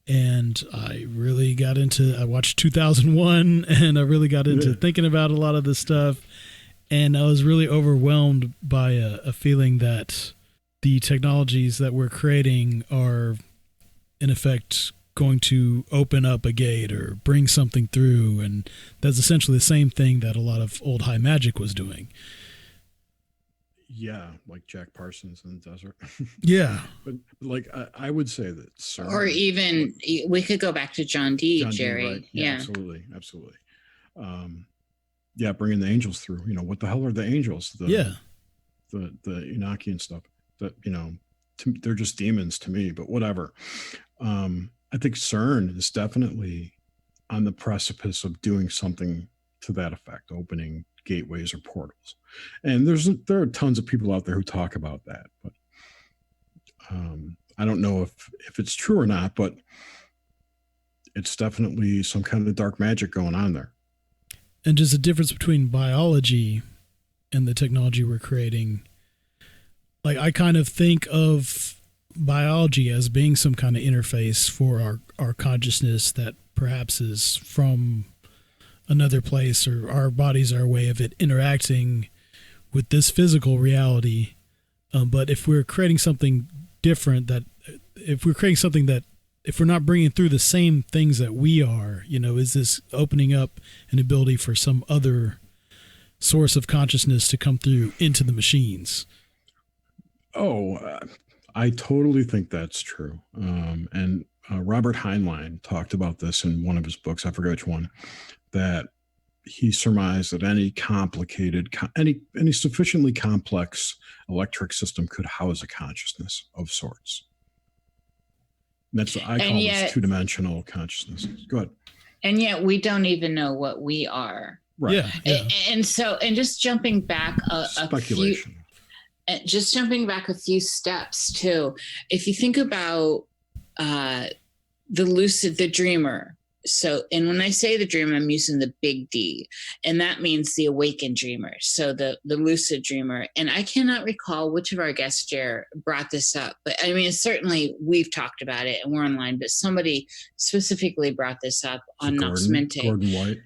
And I really got into, I watched 2001 and I really got into thinking about a lot of this stuff. And I was really overwhelmed by a feeling that the technologies that we're creating are, in effect, going to open up a gate or bring something through. And that's essentially the same thing that a lot of old high magic was doing. Yeah, like Jack Parsons in the desert. Yeah. But like I would say that CERN, or even we could go back to John Dee, Jerry. right? Yeah, absolutely. Yeah, bringing the angels through. You know, what the hell are the angels? The Enochian stuff. That, you know, they're just demons to me. But whatever. I think CERN is definitely on the precipice of doing something to that effect, opening gateways or portals. And there are tons of people out there who talk about that, but I don't know if it's true or not, but it's definitely some kind of dark magic going on there. And just the difference between biology and the technology we're creating. Like, I kind of think of biology as being some kind of interface for our consciousness that perhaps is from another place, or our bodies are a way of it interacting with this physical reality. But if we're creating something different, if we're not bringing through the same things that we are, you know, is this opening up an ability for some other source of consciousness to come through into the machines? I totally think that's true. And Robert Heinlein talked about this in one of his books, I forget which one, that he surmised that any sufficiently complex electric system could house a consciousness of sorts. And that's what I call this two-dimensional consciousness. Go ahead. And yet we don't even know what we are. Right. Yeah. And just jumping back speculation. Just jumping back a few steps too. If you think about the dreamer. So, and when I say the dreamer, I'm using the big D, and that means the awakened dreamer. So the lucid dreamer. And I cannot recall which of our guests, Jer, brought this up, but I mean, certainly we've talked about it and we're online, but somebody specifically brought this up on Nox Mente. Gordon White.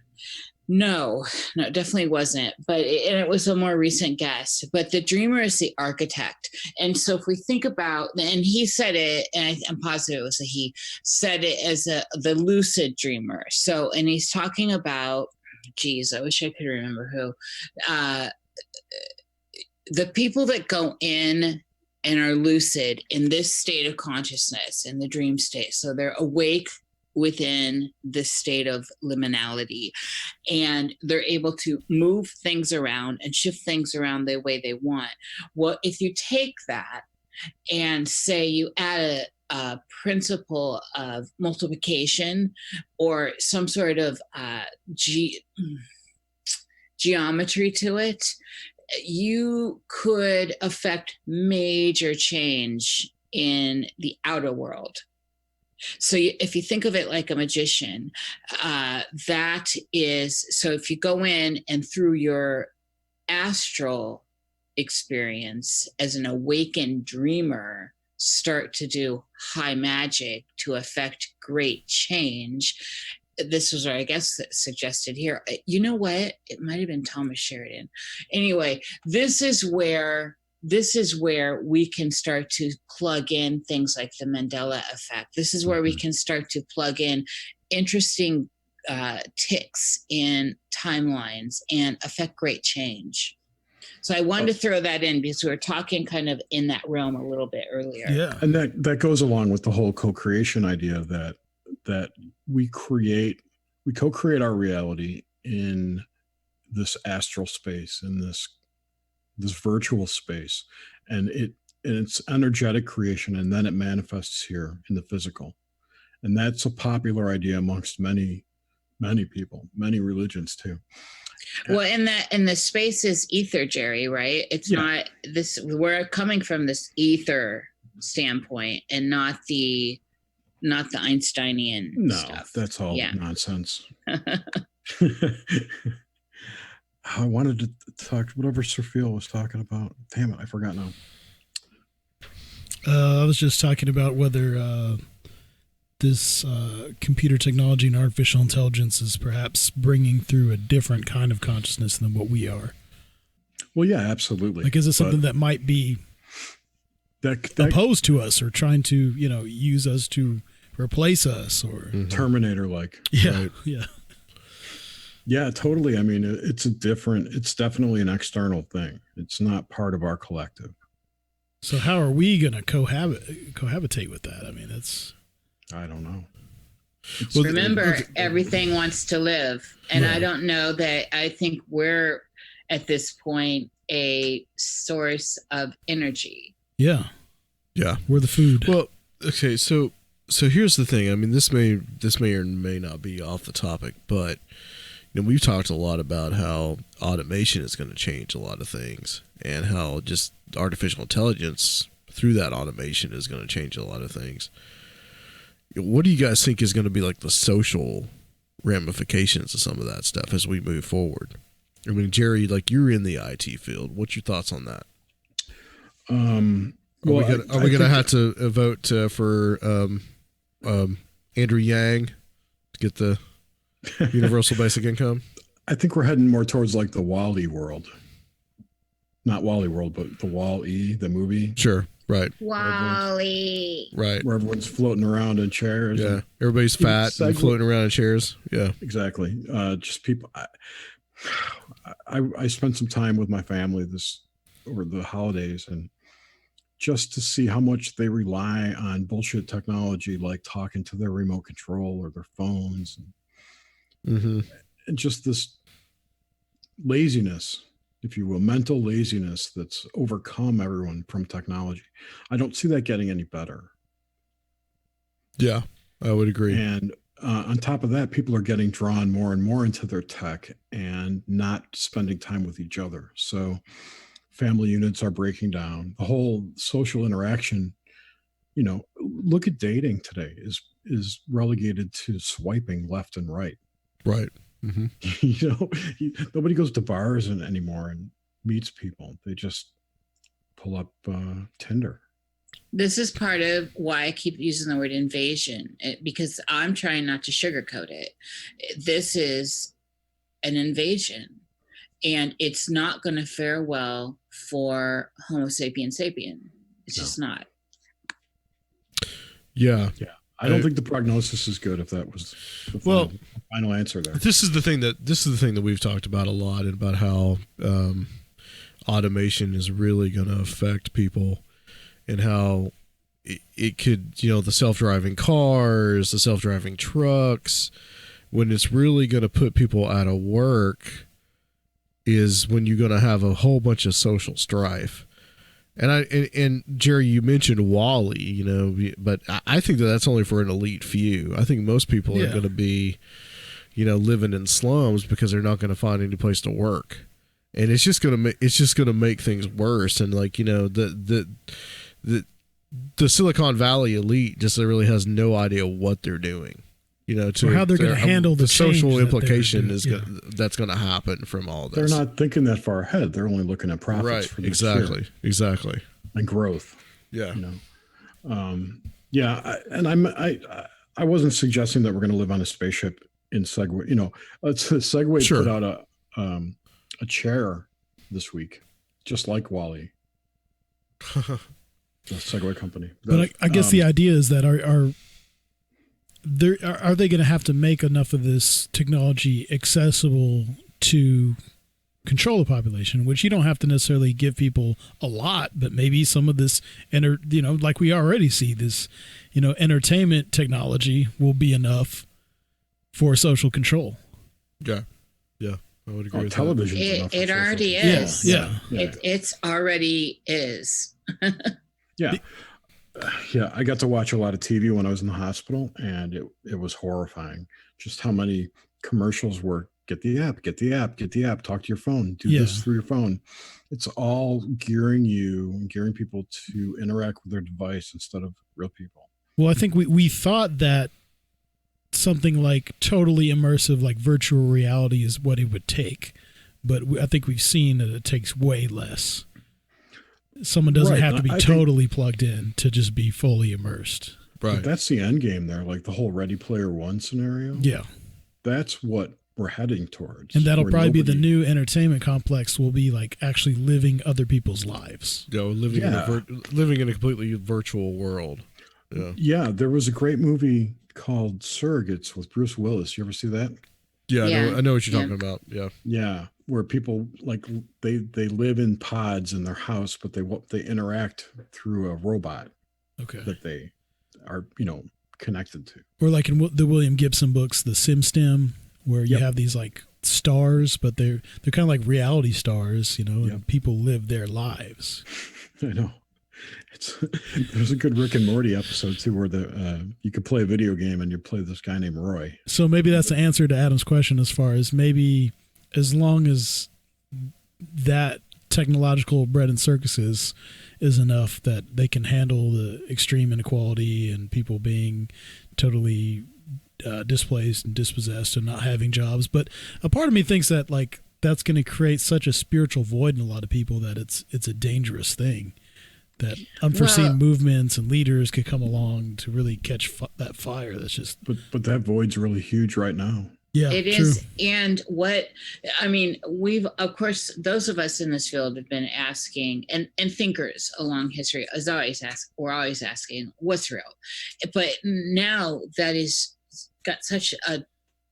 No, it definitely wasn't. But it was a more recent guess. But the dreamer is the architect. And so if we think about, and he said it, and I'm positive it was he said it as the lucid dreamer. So, and he's talking about, geez, I wish I could remember who. The people that go in and are lucid in this state of consciousness, in the dream state. So they're awake within this state of liminality, and they're able to move things around and shift things around the way they want. Well, if you take that and say you add a principle of multiplication or some sort of geometry to it, you could affect major change in the outer world. So if you think of it like a magician, that is, so if you go in and through your astral experience as an awakened dreamer, start to do high magic to affect great change. This was, I guess, suggested here. You know what? It might have been Thomas Sheridan. Anyway, this is where we can start to plug in things like the Mandela effect. This is where we can start to plug in interesting ticks in timelines and affect great change. So I wanted to throw that in because we were talking kind of in that realm a little bit earlier. Yeah, and that goes along with the whole co-creation idea that we co-create our reality in this astral space, in this virtual space, and it's energetic creation, and then it manifests here in the physical. And that's a popular idea amongst many people, many religions too. Well, and the space is ether, Jerry, right? It's not this, we're coming from this ether standpoint and not the Einsteinian stuff. That's all nonsense. I wanted to talk whatever Sophia was talking about. Damn it, I forgot now. I was just talking about whether this computer technology and artificial intelligence is perhaps bringing through a different kind of consciousness than what we are. Well, yeah, absolutely. Like, is it something that might be that opposed to us or trying to, use us to replace us or Terminator like? Yeah, Right. yeah. Yeah, totally. I mean, it's definitely an external thing. It's not part of our collective. So how are we going to cohabitate with that? I mean, I don't know. Remember, everything wants to live. And I don't know that I think we're at this point a source of energy. yeah, Yeah. we're the food. Well, okay, so here's the thing. I mean, this may or may not be off the topic, but we've talked a lot about how automation is going to change a lot of things, and how just artificial intelligence through that automation is going to change a lot of things. What do you guys think is going to be like the social ramifications of some of that stuff as we move forward? I mean, Jerry, like, you're in the IT field. What's your thoughts on that? Are we going to have to vote for Andrew Yang to get the universal basic income? I think we're heading more towards like the Wall-E world. Not Wall-E world, but the Wall-E, the movie. Sure. Right. Wally. Right. Where everyone's floating around in chairs. Yeah. Everybody's fat and floating around in chairs. Yeah. Exactly. Just people. I spent some time with my family over the holidays, and just to see how much they rely on bullshit technology, like talking to their remote control or their phones, and just this laziness, if you will, mental laziness that's overcome everyone from technology. I don't see that getting any better. Yeah, I would agree. And on top of that, people are getting drawn more and more into their tech and not spending time with each other. So family units are breaking down. The whole social interaction, look at dating today is relegated to swiping left and right. Right. Nobody goes to bars anymore and meets people. They just pull up Tinder. This is part of why I keep using the word invasion, because I'm trying not to sugarcoat it. This is an invasion, and it's not going to fare well for Homo sapien sapien. It's just not. Yeah. Yeah. I don't think the prognosis is good, if that was the final answer there. This is the thing that we've talked about a lot, and about how automation is really going to affect people, and how it could, the self-driving cars, the self-driving trucks, when it's really going to put people out of work is when you're going to have a whole bunch of social strife. And Jerry, you mentioned Wall-E, but I think that's only for an elite few. I think most people are going to be, living in slums because they're not going to find any place to work, and it's just going to make things worse. And like, the Silicon Valley elite just really has no idea what they're doing. Or how they're going to handle the social implication that's going to happen from all this. They're not thinking that far ahead. They're only looking at profits. Right. For Exactly. And growth. Yeah. I wasn't suggesting that we're going to live on a spaceship in Segway. Segway Sure. put out a chair this week, just like Wall-E. The Segway company. But I guess the idea is that are they going to have to make enough of this technology accessible to control the population, which you don't have to necessarily give people a lot, but maybe some of this, like we already see this, entertainment technology will be enough for social control. Yeah. I would agree with television. It already is. Yeah. It's already is. Yeah. Yeah, I got to watch a lot of TV when I was in the hospital, and it was horrifying just how many commercials were get the app, talk to your phone, do this through your phone. It's all gearing people to interact with their device instead of real people. Well, I think we thought that something like totally immersive, like virtual reality, is what it would take. but I think we've seen that it takes way less. Someone doesn't Right. have to be I totally plugged in to just be fully immersed. Right. But that's the end game there, like the whole Ready Player One scenario. Yeah. That's what we're heading towards. And that'll where probably be the nobody- new entertainment complex, will be like actually living other people's lives. Living Yeah. living in a completely virtual world. Yeah. Yeah, there was a great movie called Surrogates with Bruce Willis. You ever see that? Yeah, Yeah. I know what you're Yeah. talking about. Yeah. Yeah, where people like they live in pods in their house, but they interact through a robot Okay. that they are connected to. Or like in the William Gibson books, the SimStem, where you Yep. have these like stars, but they're kind of like reality stars, and Yep. people live their lives. I know. There's a good Rick and Morty episode too, where you could play a video game and you play this guy named Roy. So maybe that's the answer to Adam's question, as far as maybe as long as that technological bread and circuses is enough that they can handle the extreme inequality and people being totally displaced and dispossessed and not having jobs. But a part of me thinks that like that's going to create such a spiritual void in a lot of people that it's a dangerous thing, that unforeseen Well- movements and leaders could come along to really catch that fire. That's just, But that void's really huge right now. yeah, It true. is. And we've, of course, those of us in this field have been asking, and thinkers along history we're always asking, what's real? But now that is got such a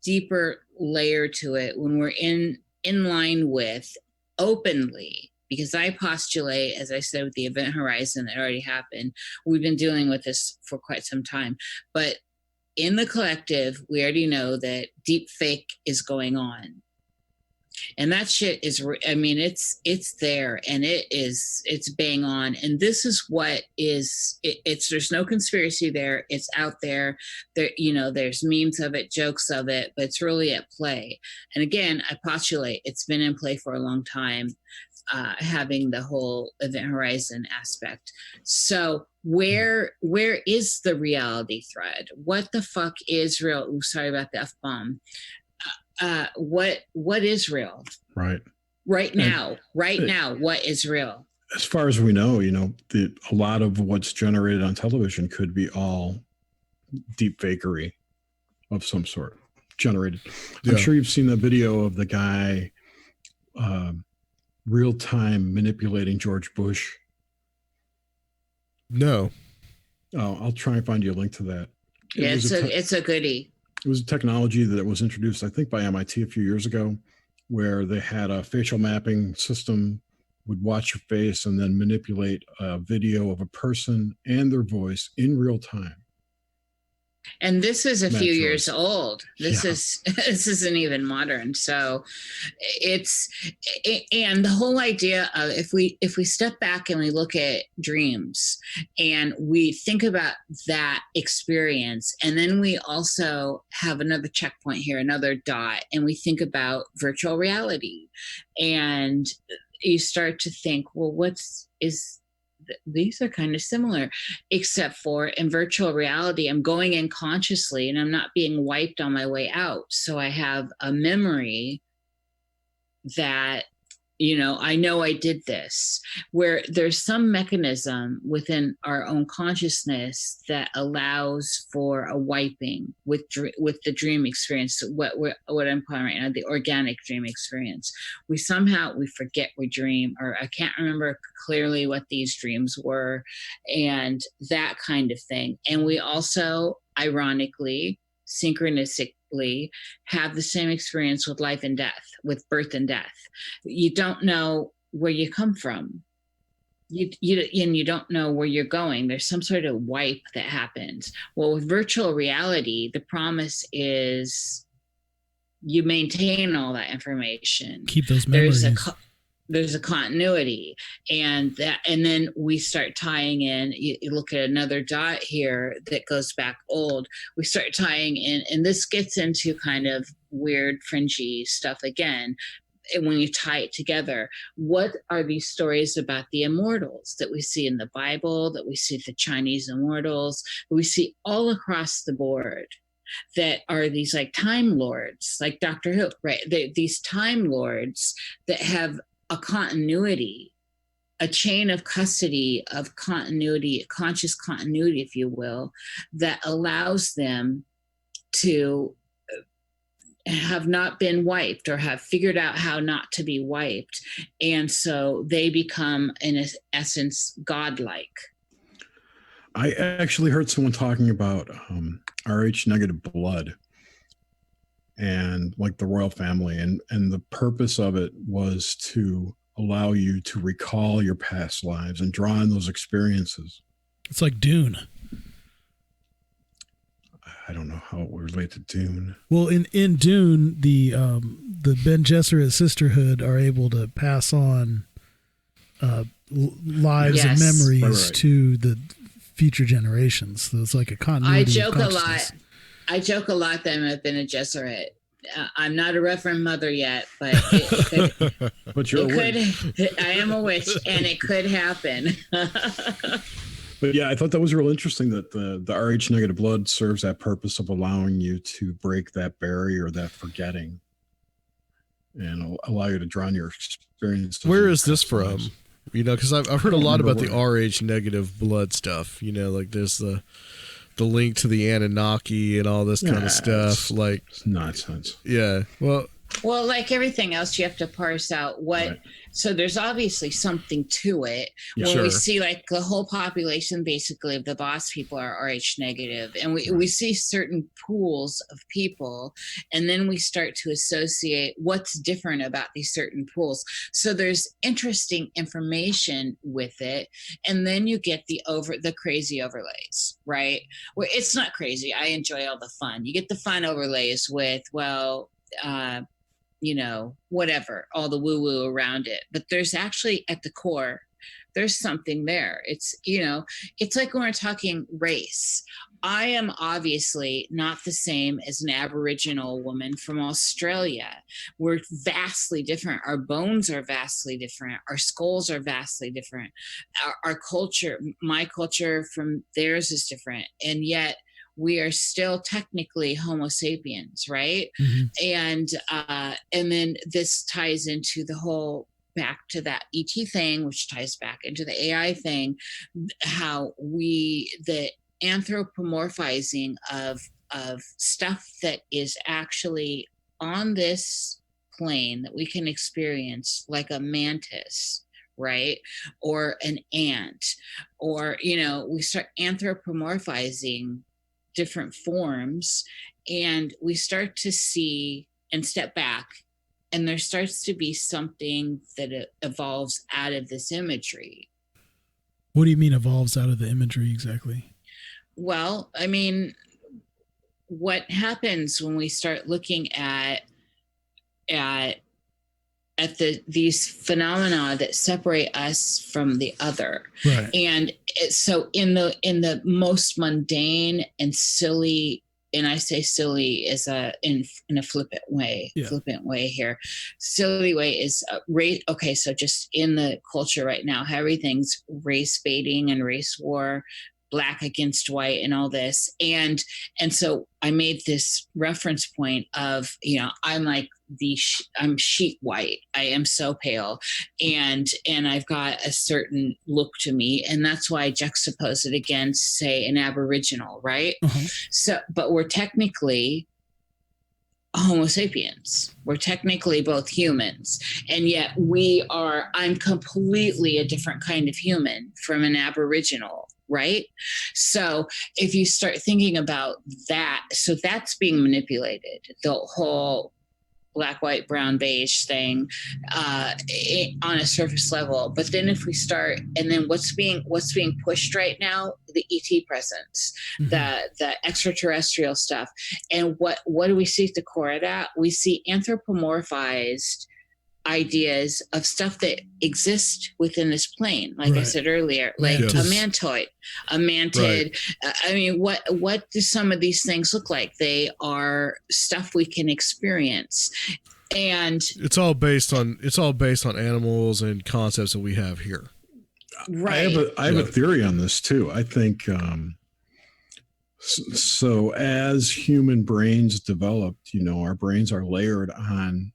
deeper layer to it when we're in line with openly, because I postulate, as I said, with the event horizon that already happened, we've been dealing with this for quite some time. But in the collective, we already know that deep fake is going on. And that shit is, it's there, and it's bang on. And this is what is, there's no conspiracy there. It's out there. There's memes of it, jokes of it, but it's really at play. And again, I postulate it's been in play for a long time, having the whole event horizon aspect. So where is the reality thread? What the fuck is real? Ooh, sorry about the F-bomb. What is real Right. now, what is real? As far as we know, a lot of what's generated on television could be all deep fakery of some sort generated. Yeah. I'm sure you've seen the video of the guy real time manipulating George Bush. No. Oh, I'll try and find you a link to that. Yeah, was a te- it's a goodie. It was a technology that was introduced, I think, by MIT a few years ago, where they had a facial mapping system, would watch your face and then manipulate a video of a person and their voice in real time. And this is a Matt few Joyce. years old. This Yeah. this isn't even modern. So and the whole idea of if we step back and we look at dreams and we think about that experience, and then we also have another checkpoint here, another dot, and we think about virtual reality, and you start to think, well, these are kind of similar, except for in virtual reality, I'm going in consciously and I'm not being wiped on my way out. So I have a memory that, I know I did this, where there's some mechanism within our own consciousness that allows for a wiping with the dream experience, what I'm calling right now, the organic dream experience. We forget we dream, or I can't remember clearly what these dreams were, and that kind of thing. And we also, ironically, synchronistically, have the same experience with life and death, with birth and death. You don't know where you come from. You don't know where you're going. There's some sort of wipe that happens. Well, with virtual reality, the promise is you maintain all that information. Keep those memories. There's a continuity, and then we start tying in. You look at another dot here that goes back old. We start tying in, and this gets into kind of weird, fringy stuff again. And when you tie it together, what are these stories about the immortals that we see in the Bible, that we see the Chinese immortals, that we see all across the board? that are these like time lords, like Doctor Who, right? These time lords that have a continuity, a chain of custody of continuity, conscious continuity, if you will, that allows them to have not been wiped or have figured out how not to be wiped. And so they become, in essence, godlike. I actually heard someone talking about Rh negative blood and like the royal family, and the purpose of it was to allow you to recall your past lives and draw on those experiences. It's like Dune. I don't know how it would relate to Dune. Well, in Dune, the Ben Gesserit sisterhood are able to pass on lives and memories to the future generations. So it's like a continuity. I joke a lot that I've been a Gesserit. I'm not a Reverend Mother yet, but it could. But you're a witch. I am a witch, and it could happen. But yeah, I thought that was real interesting that the Rh negative blood serves that purpose of allowing you to break that barrier, that forgetting, and allow you to draw on your experiences. Where is this from? You know, because I've heard a lot about the Rh negative blood stuff. You know, like there's the link to the Anunnaki and all this kind of stuff. Like it's nonsense. Yeah. Well, like everything else, you have to parse out what. Right. So there's obviously something to it. Yeah, when we see like the whole population, basically of the boss people are Rh negative, and we see certain pools of people, and then we start to associate what's different about these certain pools. So there's interesting information with it, and then you get the crazy overlays, right? Where it's not crazy. I enjoy all the fun. You get the fun overlays with whatever, all the woo-woo around it. But there's actually at the core, there's something there. It's, it's like when we're talking race. I am obviously not the same as an Aboriginal woman from Australia. We're vastly different. Our bones are vastly different. Our skulls are vastly different. Our culture, my culture from theirs is different. And yet, we are still technically Homo sapiens, right? Mm-hmm. And then this ties into the whole back to that ET thing, which ties back into the AI thing, how the anthropomorphizing of stuff that is actually on this plane that we can experience, like a mantis, right? Or an ant, or, we start anthropomorphizing different forms, and we start to see and step back, and there starts to be something that evolves out of this imagery. What do you mean evolves out of the imagery exactly? Well, I mean, what happens when we start looking at these phenomena that separate us from the other, right? And so in the most mundane and silly, and I say silly is in a flippant way here. Silly way is race. Okay, so just in the culture right now, how everything's race baiting and race war, black against white and all this. And so I made this reference point of, I'm like I'm sheet white. I am so pale, and I've got a certain look to me. And that's why I juxtapose it against, say, an Aboriginal, right? Mm-hmm. So, but we're technically Homo sapiens. We're technically both humans, and yet I'm completely a different kind of human from an Aboriginal, right? So if you start thinking about that, so that's being manipulated, the whole black, white, brown, beige thing on a surface level. But then if we start, and then what's being pushed right now, the ET presence, mm-hmm. the extraterrestrial stuff. And what do we see at the core of that? We see anthropomorphized ideas of stuff that exist within this plane, like right. I said earlier, like yes. a mantoid, a mantid. Right. I mean, what do some of these things look like? They are stuff we can experience, and it's all based on animals and concepts that we have here. Right. I have a theory on this too. I think So as human brains developed, our brains are layered on,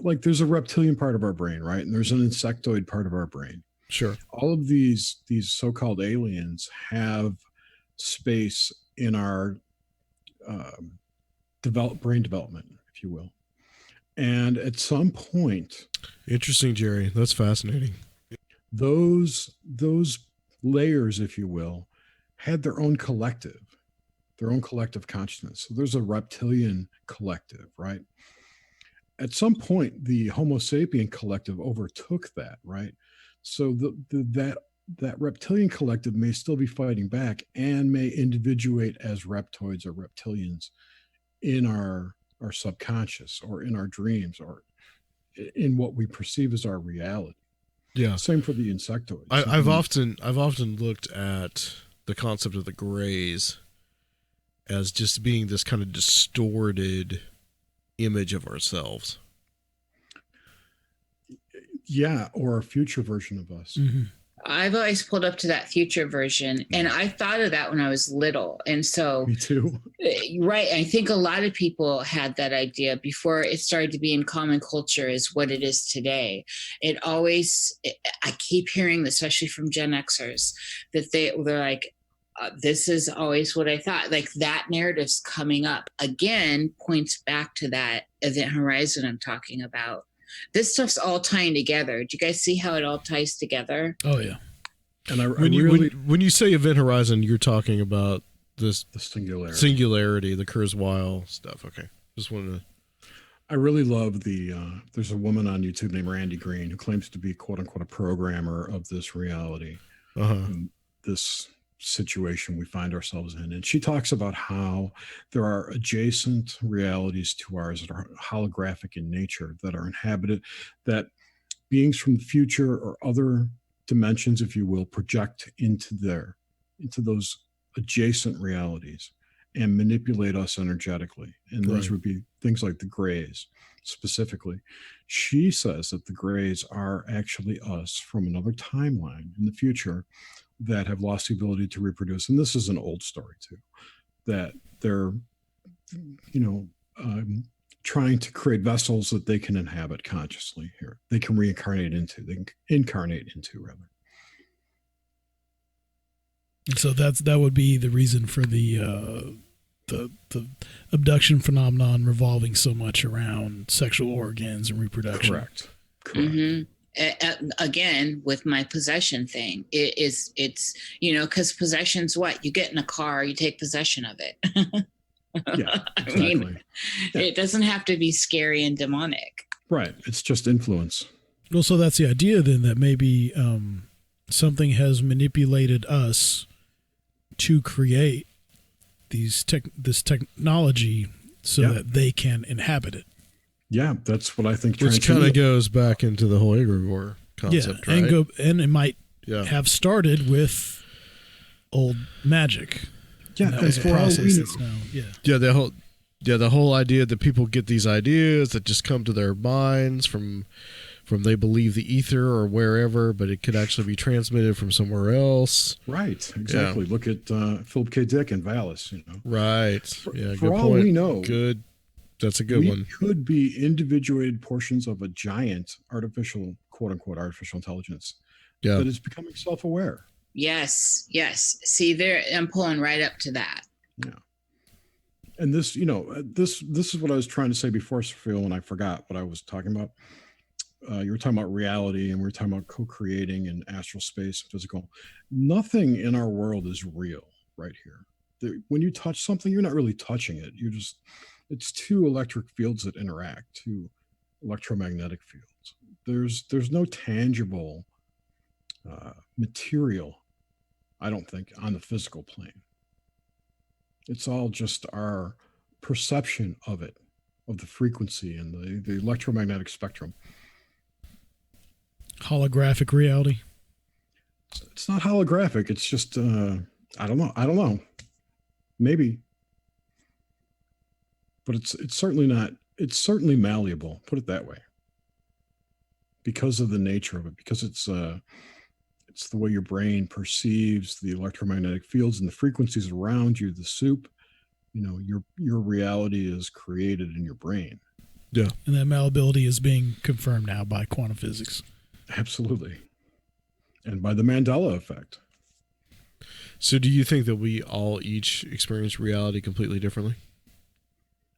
like there's a reptilian part of our brain, right? And there's an insectoid part of our brain. Sure. All of these so-called aliens have space in our brain development, if you will. And at some point, Interesting, Jerry. That's fascinating. those layers, if you will, had their own collective consciousness. So there's a reptilian collective, right? At some point, the Homo sapien collective overtook that, right? So that reptilian collective may still be fighting back and may individuate as reptoids or reptilians in our subconscious or in our dreams or in what we perceive as our reality. Yeah. Same for the insectoids. I've often looked at the concept of the grays as just being this kind of distorted image of ourselves. Yeah, or a future version of us. Mm-hmm. I've always pulled up to that future version, and I thought of that when I was little. And so, Me too. right, I think a lot of people had that idea before it started to be in common culture as what it is today. I keep hearing, especially from Gen Xers, that they're like, this is always what I thought. Like that narrative's coming up again, points back to that event horizon I'm talking about. This stuff's all tying together. Do you guys see how it all ties together? Oh yeah. And when you say event horizon, you're talking about the singularity, the Kurzweil stuff. Okay, just wanted to. I really love there's a woman on YouTube named Randy Green who claims to be quote unquote a programmer of this reality, this situation we find ourselves in. And she talks about how there are adjacent realities to ours that are holographic in nature, that are inhabited, that beings from the future or other dimensions, if you will, project into those adjacent realities and manipulate us energetically. And those would be things like the grays specifically. She says that the grays are actually us from another timeline in the future that have lost the ability to reproduce. And this is an old story too, that they're, trying to create vessels that they can inhabit consciously here. They can incarnate into rather. So that would be the reason for the abduction phenomenon revolving so much around sexual organs and reproduction. Correct. Mm-hmm. Again, with my possession thing, it's because possession's what you get in a car, you take possession of it. Yeah, exactly. I mean, it doesn't have to be scary and demonic. Right. It's just influence. Well, so that's the idea then, that maybe something has manipulated us to create this technology so that they can inhabit it. Yeah, that's what I think. Which kind of goes back into the whole egregore concept, right? And it might have started with old magic. Yeah, that was a process that's now, the whole idea that people get these ideas that just come to their minds from they believe the ether or wherever, but it could actually be transmitted from somewhere else. Right, exactly. Yeah. Look at Philip K. Dick and Valis. Right. For good all point. we know, good. That's a good one. Could be individuated portions of a giant artificial, quote unquote, artificial intelligence that is becoming self-aware. Yes. See, there, I'm pulling right up to that. Yeah. And this, this is what I was trying to say before, Sophia, when I forgot what I was talking about. You were talking about reality, and we were talking about co-creating and astral space, physical. Nothing in our world is real right here. When you touch something, you're not really touching it. It's two electric fields that interact, two electromagnetic fields. There's no tangible material, I don't think, on the physical plane. It's all just our perception of it, of the frequency and the electromagnetic spectrum. Holographic reality. It's not holographic. It's just I don't know. Maybe. But it's certainly not. It's certainly malleable. Put it that way. Because of the nature of it. Because it's It's the way your brain perceives the electromagnetic fields and the frequencies around you, the soup. Your reality is created in your brain. Yeah. And that malleability is being confirmed now by quantum physics. Absolutely. And by the Mandela effect. So do you think that we all each experience reality completely differently?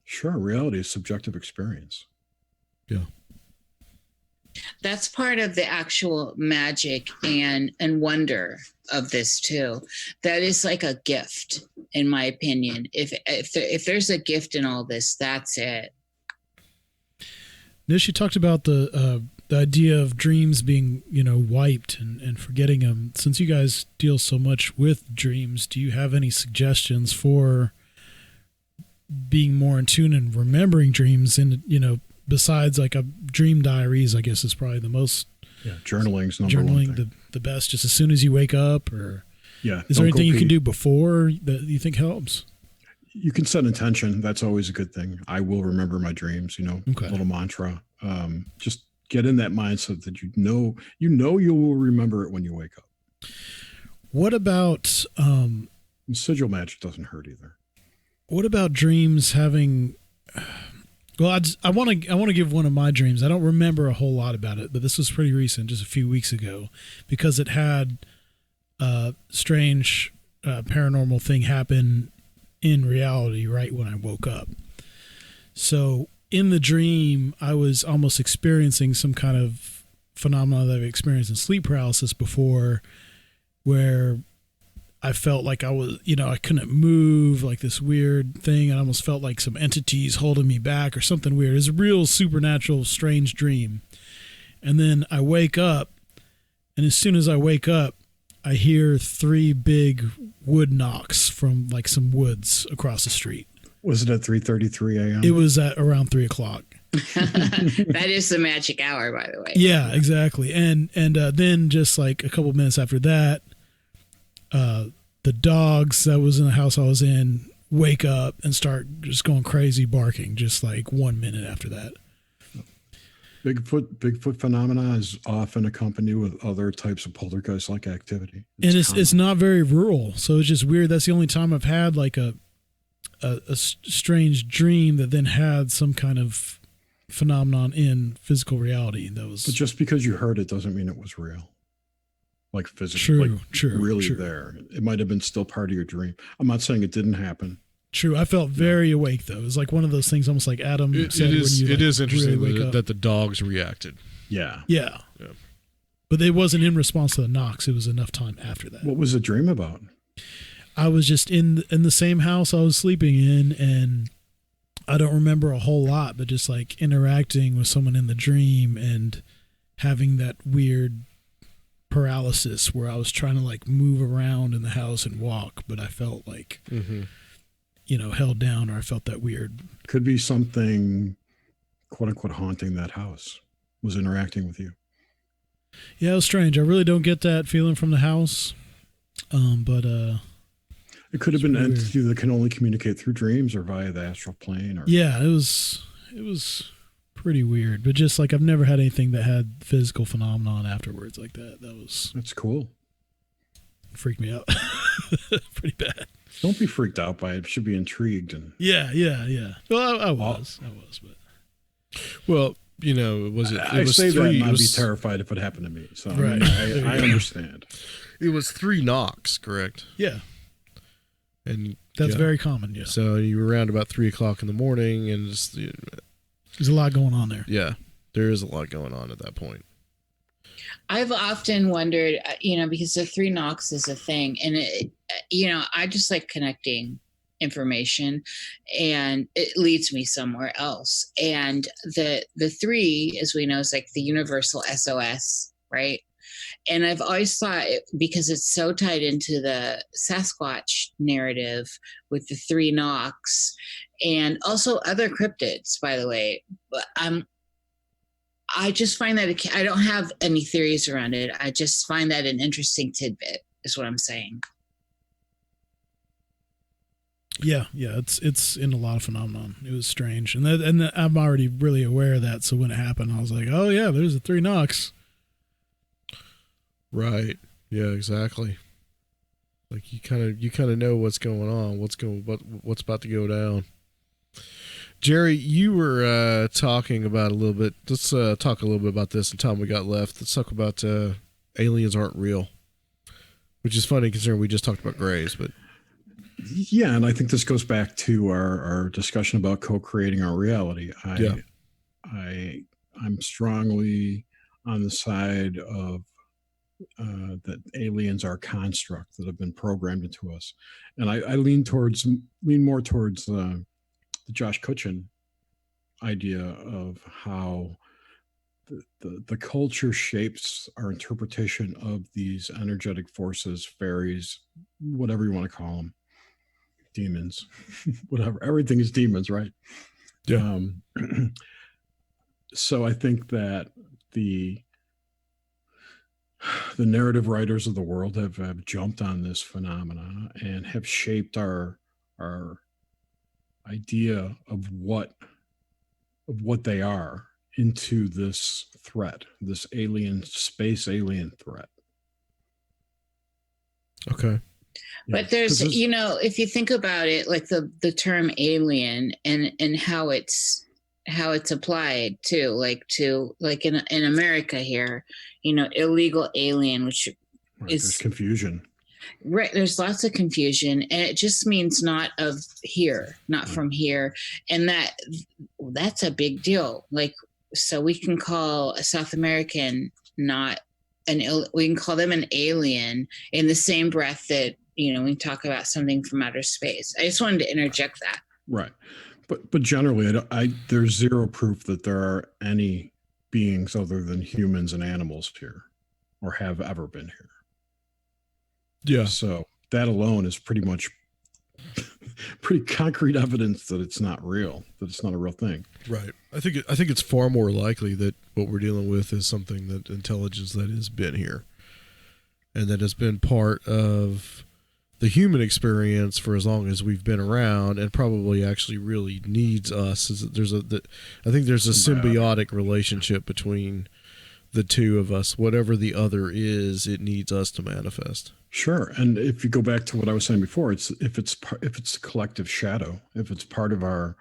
Sure. Reality is subjective experience. Yeah. That's part of the actual magic and wonder of this too. That is like a gift, in my opinion. If there's a gift in all this, that's it. Niish, you talked about the idea of dreams being, wiped and forgetting them. Since you guys deal so much with dreams, do you have any suggestions for being more in tune and remembering dreams? And, besides like a dream diaries, I guess is probably the most. Yeah, journaling's number one thing. the best, just as soon as you wake up, or yeah. Is there anything you can do before that you think helps? You can set intention. That's always a good thing. I will remember my dreams, Okay. A little mantra. Just get in that mindset that you will remember it when you wake up. What about And sigil magic doesn't hurt either. what about dreams having? Well, I want to give one of my dreams. I don't remember a whole lot about it, but this was pretty recent, just a few weeks ago, because it had a strange paranormal thing happen in reality right when I woke up. So in the dream, I was almost experiencing some kind of phenomenon that I've experienced in sleep paralysis before, where I felt like I was, I couldn't move, like this weird thing. I almost felt like some entities holding me back or something weird. It's a real supernatural, strange dream. And then I wake up, and as soon as I wake up, I hear 3 big wood knocks from like some woods across the street. Was it at 3:33 a.m.? It was at around 3 o'clock. That is the magic hour, by the way. Yeah, exactly. And then just like a couple minutes after that, the dogs that was in the house I was in wake up and start just going crazy barking, just like 1 minute after that. Bigfoot phenomena is often accompanied with other types of poltergeist-like activity. It's not very rural, so it's just weird. That's the only time I've had like a strange dream that then had some kind of phenomenon in physical reality. But just because you heard it doesn't mean it was real. Like physically, true. There. It might have been still part of your dream. I'm not saying it didn't happen. True. I felt very awake though. It was like one of those things, almost like Adam said. It is interesting really that the dogs reacted. Yeah. But it wasn't in response to the knocks. It was enough time after that. What was the dream about? I was just in the same house I was sleeping in, and I don't remember a whole lot, but just like interacting with someone in the dream and having that weird paralysis where I was trying to like move around in the house and walk, but I felt like, held down, or I felt that weird. Could be something, quote unquote, haunting that house was interacting with you. Yeah, it was strange. I really don't get that feeling from the house. But it could have been an entity that can only communicate through dreams or via the astral plane. Or yeah, it was pretty weird. But just like I've never had anything that had physical phenomenon afterwards like that. That's cool. Freaked me out pretty bad. Don't be freaked out by it. You should be intrigued. And yeah. Well, I was, but well, it was I was say 3. that and I'd be terrified if it happened to me. So right. I understand. It was 3 knocks, correct? Yeah. And that's very common. Yeah. So you were around about 3 o'clock in the morning, and there's a lot going on there. Yeah, there is a lot going on at that point. I've often wondered, because the 3 knocks is a thing, and I just like connecting information, and it leads me somewhere else. And the 3, as we know, is like the universal SOS, right? And I've always thought, because it's so tied into the Sasquatch narrative with the 3 knocks, and also other cryptids, by the way, but I just find that I don't have any theories around it. I just find that an interesting tidbit, is what I'm saying. Yeah, it's in a lot of phenomenon. It was strange, and I'm already really aware of that. So when it happened, I was like, oh yeah, there's the 3 knocks. Right. Yeah, exactly. Like you kind of know what's going on, what's about to go down. Jerry, you were talking about a little bit. Let's talk a little bit about this in time we got left. Let's talk about aliens aren't real, which is funny considering we just talked about grays. But yeah, and I think this goes back to our discussion about co-creating our reality. I'm strongly on the side of that aliens are construct that have been programmed into us, and I lean more towards the Josh Kutchin idea of how the culture shapes our interpretation of these energetic forces, fairies, whatever you want to call them, demons, whatever. Everything is demons, right? yeah, So I think that the narrative writers of the world have jumped on this phenomena and have shaped our idea of what they are into this threat, this space alien threat. okay. But there's, if you think about it, like the term alien and how it's applied to in America here, illegal alien, which is there's confusion. Right. There's lots of confusion, and it just means not of here, not from here. And that's a big deal. Like, so we can call a South American we can call them an alien in the same breath that, we talk about something from outer space. I just wanted to interject that. Right. But generally, there's zero proof that there are any beings other than humans and animals here or have ever been here. Yeah. So that alone is pretty much pretty concrete evidence that it's not real, that it's not a real thing. Right. I think it's far more likely that what we're dealing with is something that intelligence that has been here and that has been part of the human experience for as long as we've been around and probably actually really needs us. I think there's a symbiotic relationship between the two of us. Whatever the other is, it needs us to manifest. Sure. And if you go back to what I was saying before, if it's a collective shadow, if it's part of our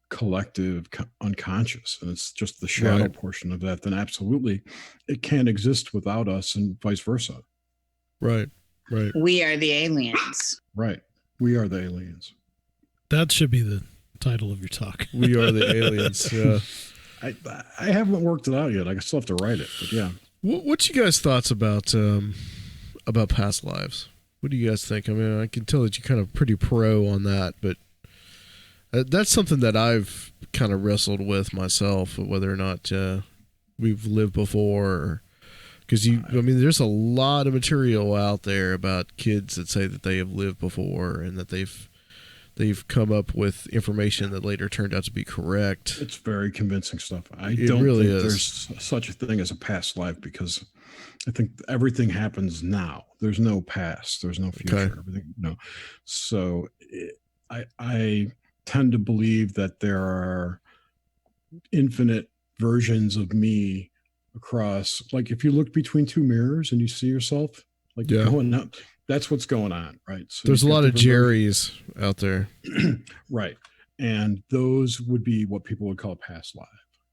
collective unconscious and it's just the shadow portion of that, then absolutely it can't exist without us and vice versa. Right. We are the aliens. Right. We are the aliens. That should be the title of your talk. We are the aliens. Yeah. I haven't worked it out yet. I still have to write it, but yeah. What's you guys' thoughts about past lives? What do you guys think? I mean, I can tell that you're kind of pretty pro on that, but that's something that I've kind of wrestled with myself, whether or not we've lived before. Because there's a lot of material out there about kids that say that they have lived before and that they've come up with information that later turned out to be correct. It's very convincing stuff. I don't think there's such a thing as a past life because I think everything happens now. There's no past. There's no future. Okay. Everything, So I tend to believe that there are infinite versions of me across. Like if you look between two mirrors and you see yourself, going up, that's what's going on, right? So there's a lot of Jerrys out there. Right. And those would be what people would call a past life.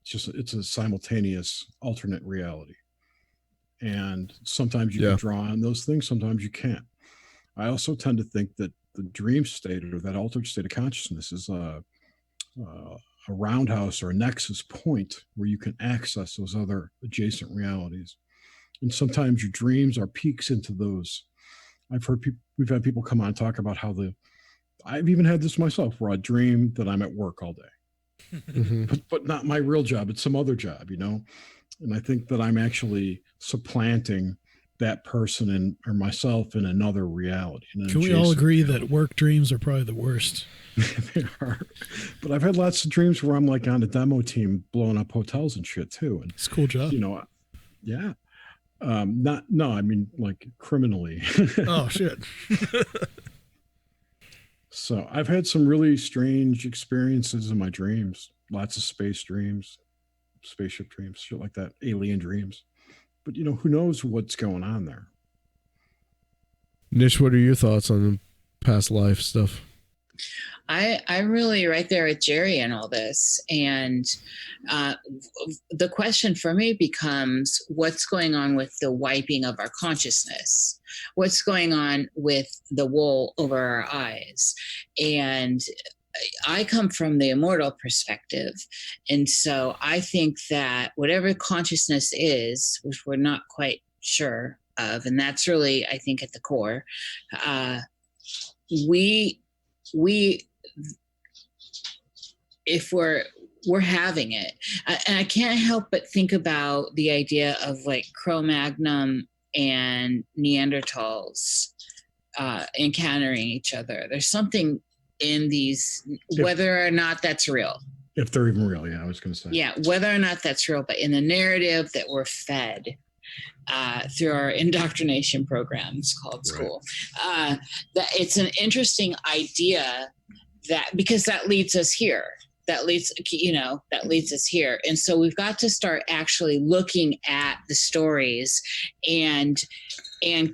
It's a simultaneous alternate reality. And sometimes you can draw on those things, sometimes you can't. I also tend to think that the dream state or that altered state of consciousness is a roundhouse or a nexus point where you can access those other adjacent realities. And sometimes your dreams are peeks into those. We've had people come on and talk about how I've even had this myself where I dream that I'm at work all day, but not my real job. It's some other job, And I think that I'm actually supplanting that person or myself in another reality. Can we all agree that work dreams are probably the worst? They are. But I've had lots of dreams where I'm like on a demo team blowing up hotels and shit too. And it's a cool job. Yeah. I mean like criminally. Oh shit. So I've had some really strange experiences in my dreams. Lots of space dreams, spaceship dreams, shit like that, alien dreams. But who knows what's going on there? Nish, what are your thoughts on the past life stuff? I'm really right there with Jerry in all this. And the question for me becomes, what's going on with the wiping of our consciousness? What's going on with the wool over our eyes? And I come from the immortal perspective. And so I think that whatever consciousness is, which we're not quite sure of, and that's really, I think, at the core, we if we're having it, and I can't help but think about the idea of like Cro-Magnon and Neanderthals encountering each other. There's something in these, whether or not that's real. If they're even real, yeah, I was going to say. Yeah, whether or not that's real, but in the narrative that we're fed through our indoctrination programs called school, that it's an interesting idea that, because that leads us here. That leads us here. And so we've got to start actually looking at the stories and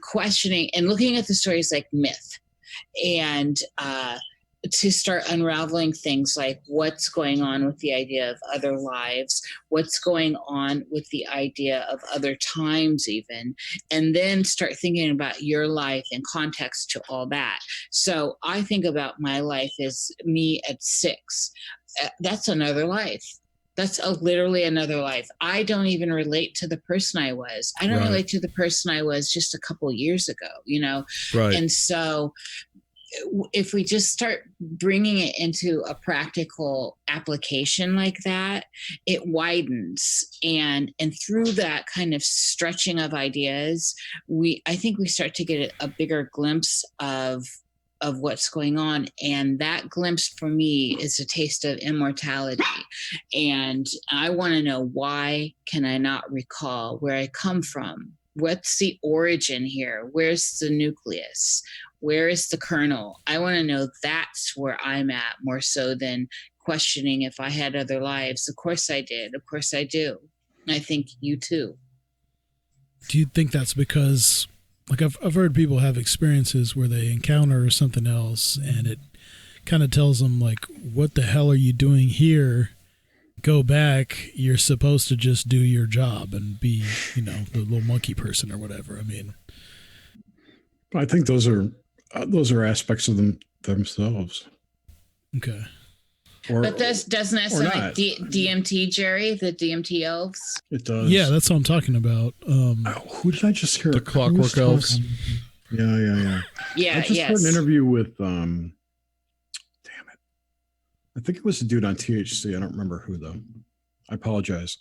questioning and looking at the stories like myth, and to start unraveling things like what's going on with the idea of other lives, what's going on with the idea of other times even, and then start thinking about your life in context to all that. So I think about my life as me at 6. That's another life. That's literally another life. I don't even relate to the person I was. I don't relate to the person I was just a couple years ago, Right. And so if we just start bringing it into a practical application like that, it widens, and through that kind of stretching of ideas, I think we start to get a bigger glimpse of what's going on. And that glimpse for me is a taste of immortality. And I want to know, why can I not recall where I come from? What's the origin here? Where's the nucleus? Where is the kernel? I want to know. That's where I'm at, more so than questioning if I had other lives. Of course I did. Of course I do. I think you too. Do you think that's because, like, I've heard people have experiences where they encounter something else and it kind of tells them, like, what the hell are you doing here? Go back. You're supposed to just do your job and be, the little monkey person or whatever. I mean, I think those are aspects of themselves. Okay. But doesn't that sound like DMT, Jerry? The DMT elves? It does. Yeah, that's what I'm talking about. Who did I just hear? The Clockwork Elves. Yeah. Yeah, I just heard an interview with, damn it. I think it was a dude on THC. I don't remember who, though. I apologize.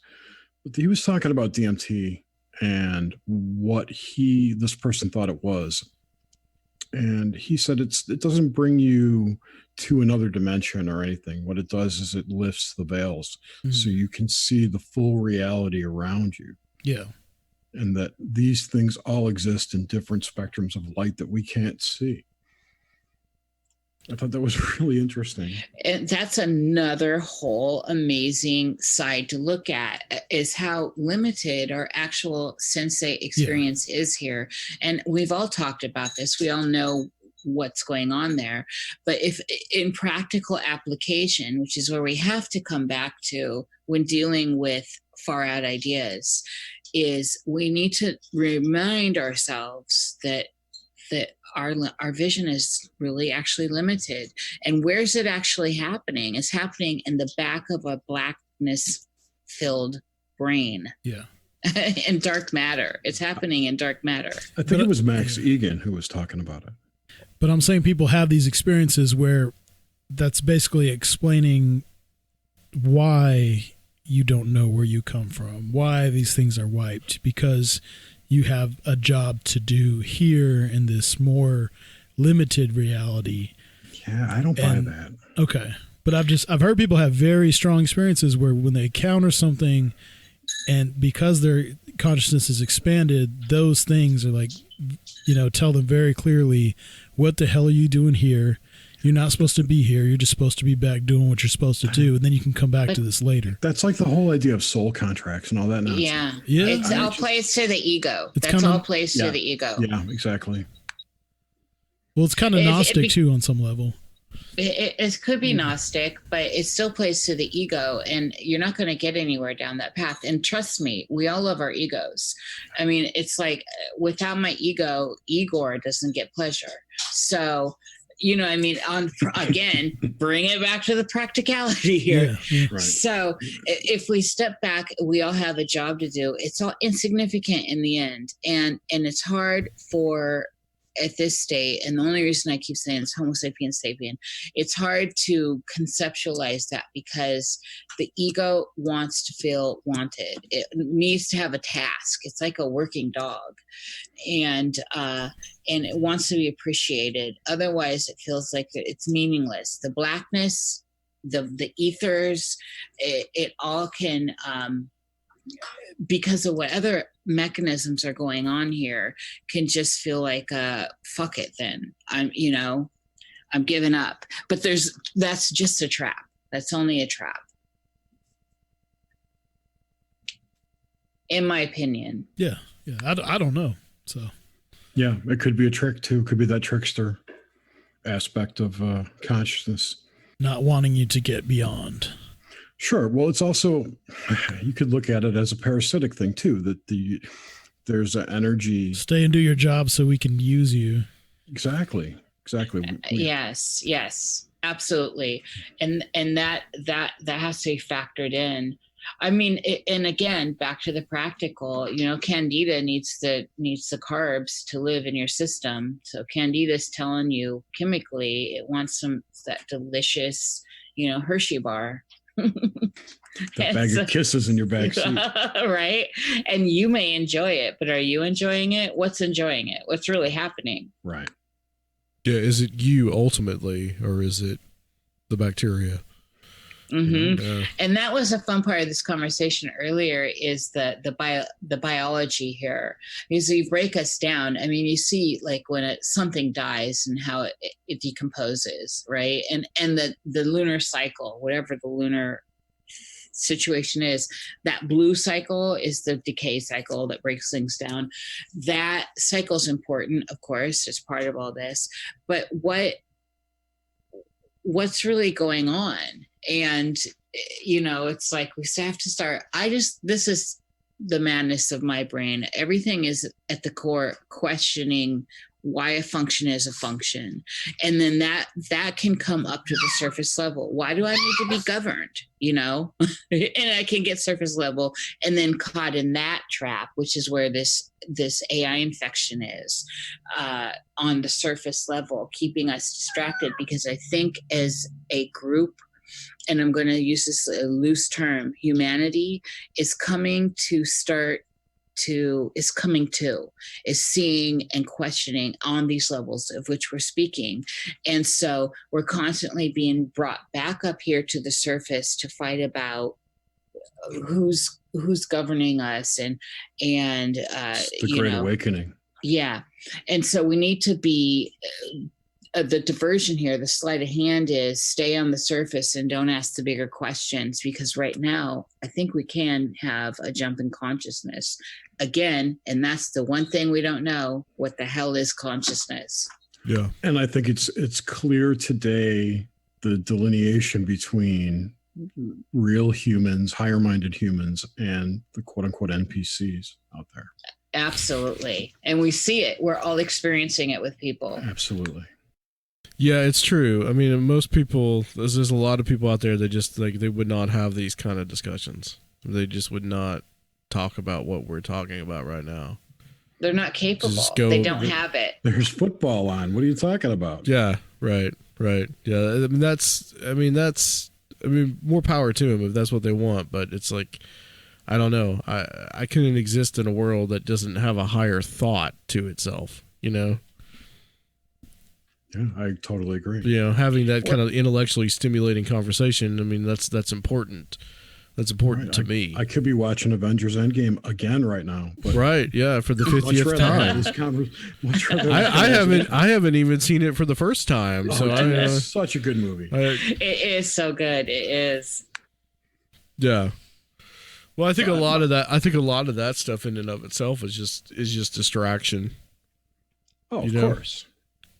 But he was talking about DMT and what this person thought it was. And he said it doesn't bring you to another dimension or anything. What it does is it lifts the veils so you can see the full reality around you. Yeah. And that these things all exist in different spectrums of light that we can't see. I thought that was really interesting. And that's another whole amazing side to look at, is how limited our actual sensate experience is here. And we've all talked about this. We all know what's going on there. But if in practical application, which is where we have to come back to when dealing with far out ideas, is we need to remind ourselves that our vision is really actually limited. And where's it actually happening? It's happening in the back of a blackness filled brain. Yeah. In dark matter. It's happening in dark matter. I think it was Max Egan who was talking about it. But I'm saying people have these experiences where that's basically explaining why you don't know where you come from, why these things are wiped, because you have a job to do here in this more limited reality. Yeah, I don't buy that. Okay. But I've heard people have very strong experiences where when they encounter something, and because their consciousness is expanded, those things are like, tell them very clearly, what the hell are you doing here? You're not supposed to be here. You're just supposed to be back doing what you're supposed to do. And then you can come back to this later. That's like the whole idea of soul contracts and all that nonsense. Yeah. It's all plays to the ego. That's all plays to the ego. Yeah, exactly. Well, it's kind of Gnostic too on some level. It could be Gnostic, but it still plays to the ego, and you're not going to get anywhere down that path. And trust me, we all love our egos. I mean, it's like without my ego, Igor doesn't get pleasure. So, I mean, again, bring it back to the practicality here. Yeah. Right. So if we step back, we all have a job to do. It's all insignificant in the end. And it's hard for at this state, and the only reason I keep saying it's Homo sapiens sapien, it's hard to conceptualize that because the ego wants to feel wanted. It needs to have a task. It's like a working dog, and it wants to be appreciated. Otherwise, it feels like it's meaningless. The blackness, the ethers, it all can. Because of what other mechanisms are going on here, can just feel like fuck it, then I'm giving up. But that's just a trap. That's only a trap, in my opinion. Yeah. I don't know. So Yeah, it could be a trick too. It could be that trickster aspect of consciousness. not wanting you to get beyond. Sure. Well, it's also, you could look at it as a parasitic thing too, that there's an energy. Stay and do your job so we can use you. Exactly. Yes, absolutely. And that has to be factored in. I mean, and again, back to the practical, Candida needs the carbs to live in your system. So Candida's telling you chemically it wants that delicious, Hershey bar. That bag of kisses in your back seat. Right. And you may enjoy it, but are you enjoying it? What's enjoying it? What's really happening? Right. Yeah. Is it you ultimately, or is it the bacteria? Mm-hmm. Yeah. And that was a fun part of this conversation earlier, is the biology here, because you break us down. I mean, you see like when something dies and how it decomposes, right? And the lunar cycle, whatever the lunar situation is, that blue cycle is the decay cycle that breaks things down. That cycle is important, of course, as part of all this. But what's really going on? And, it's like we have to start. This is the madness of my brain. Everything is at the core questioning why a function is a function. And then that can come up to the surface level. Why do I need to be governed? And I can get surface level and then caught in that trap, which is where this AI infection is, on the surface level, keeping us distracted. Because I think as a group, and I'm going to use this loose term, humanity is seeing and questioning on these levels of which we're speaking. And so we're constantly being brought back up here to the surface to fight about who's governing us and The Great Awakening. Yeah. And so we need to be the diversion here, the sleight of hand is stay on the surface and don't ask the bigger questions, because right now I think we can have a jump in consciousness again. And that's the one thing we don't know. What the hell is consciousness? Yeah. And I think it's clear today, the delineation between real humans, higher minded humans, and the quote unquote NPCs out there. Absolutely. And we see it. We're all experiencing it with people. Absolutely. Yeah, it's true. I mean, most people, there's a lot of people out there that just they would not have these kind of discussions. They just would not talk about what we're talking about right now. They're not capable. They don't have it. There's football on. What are you talking about? Yeah, right. Yeah, I mean, more power to them if that's what they want. But it's like, I don't know. I couldn't exist in a world that doesn't have a higher thought to itself, Yeah, I totally agree. Having that kind of intellectually stimulating conversation. I mean, that's important. That's important to me. I could be watching Avengers Endgame again right now. But right? Yeah, for the 50th time. I haven't even seen it for the first time. So it's such a good movie. It is so good. It is. Yeah. Well, I think a lot of that stuff in and of itself is just distraction. Oh, of course.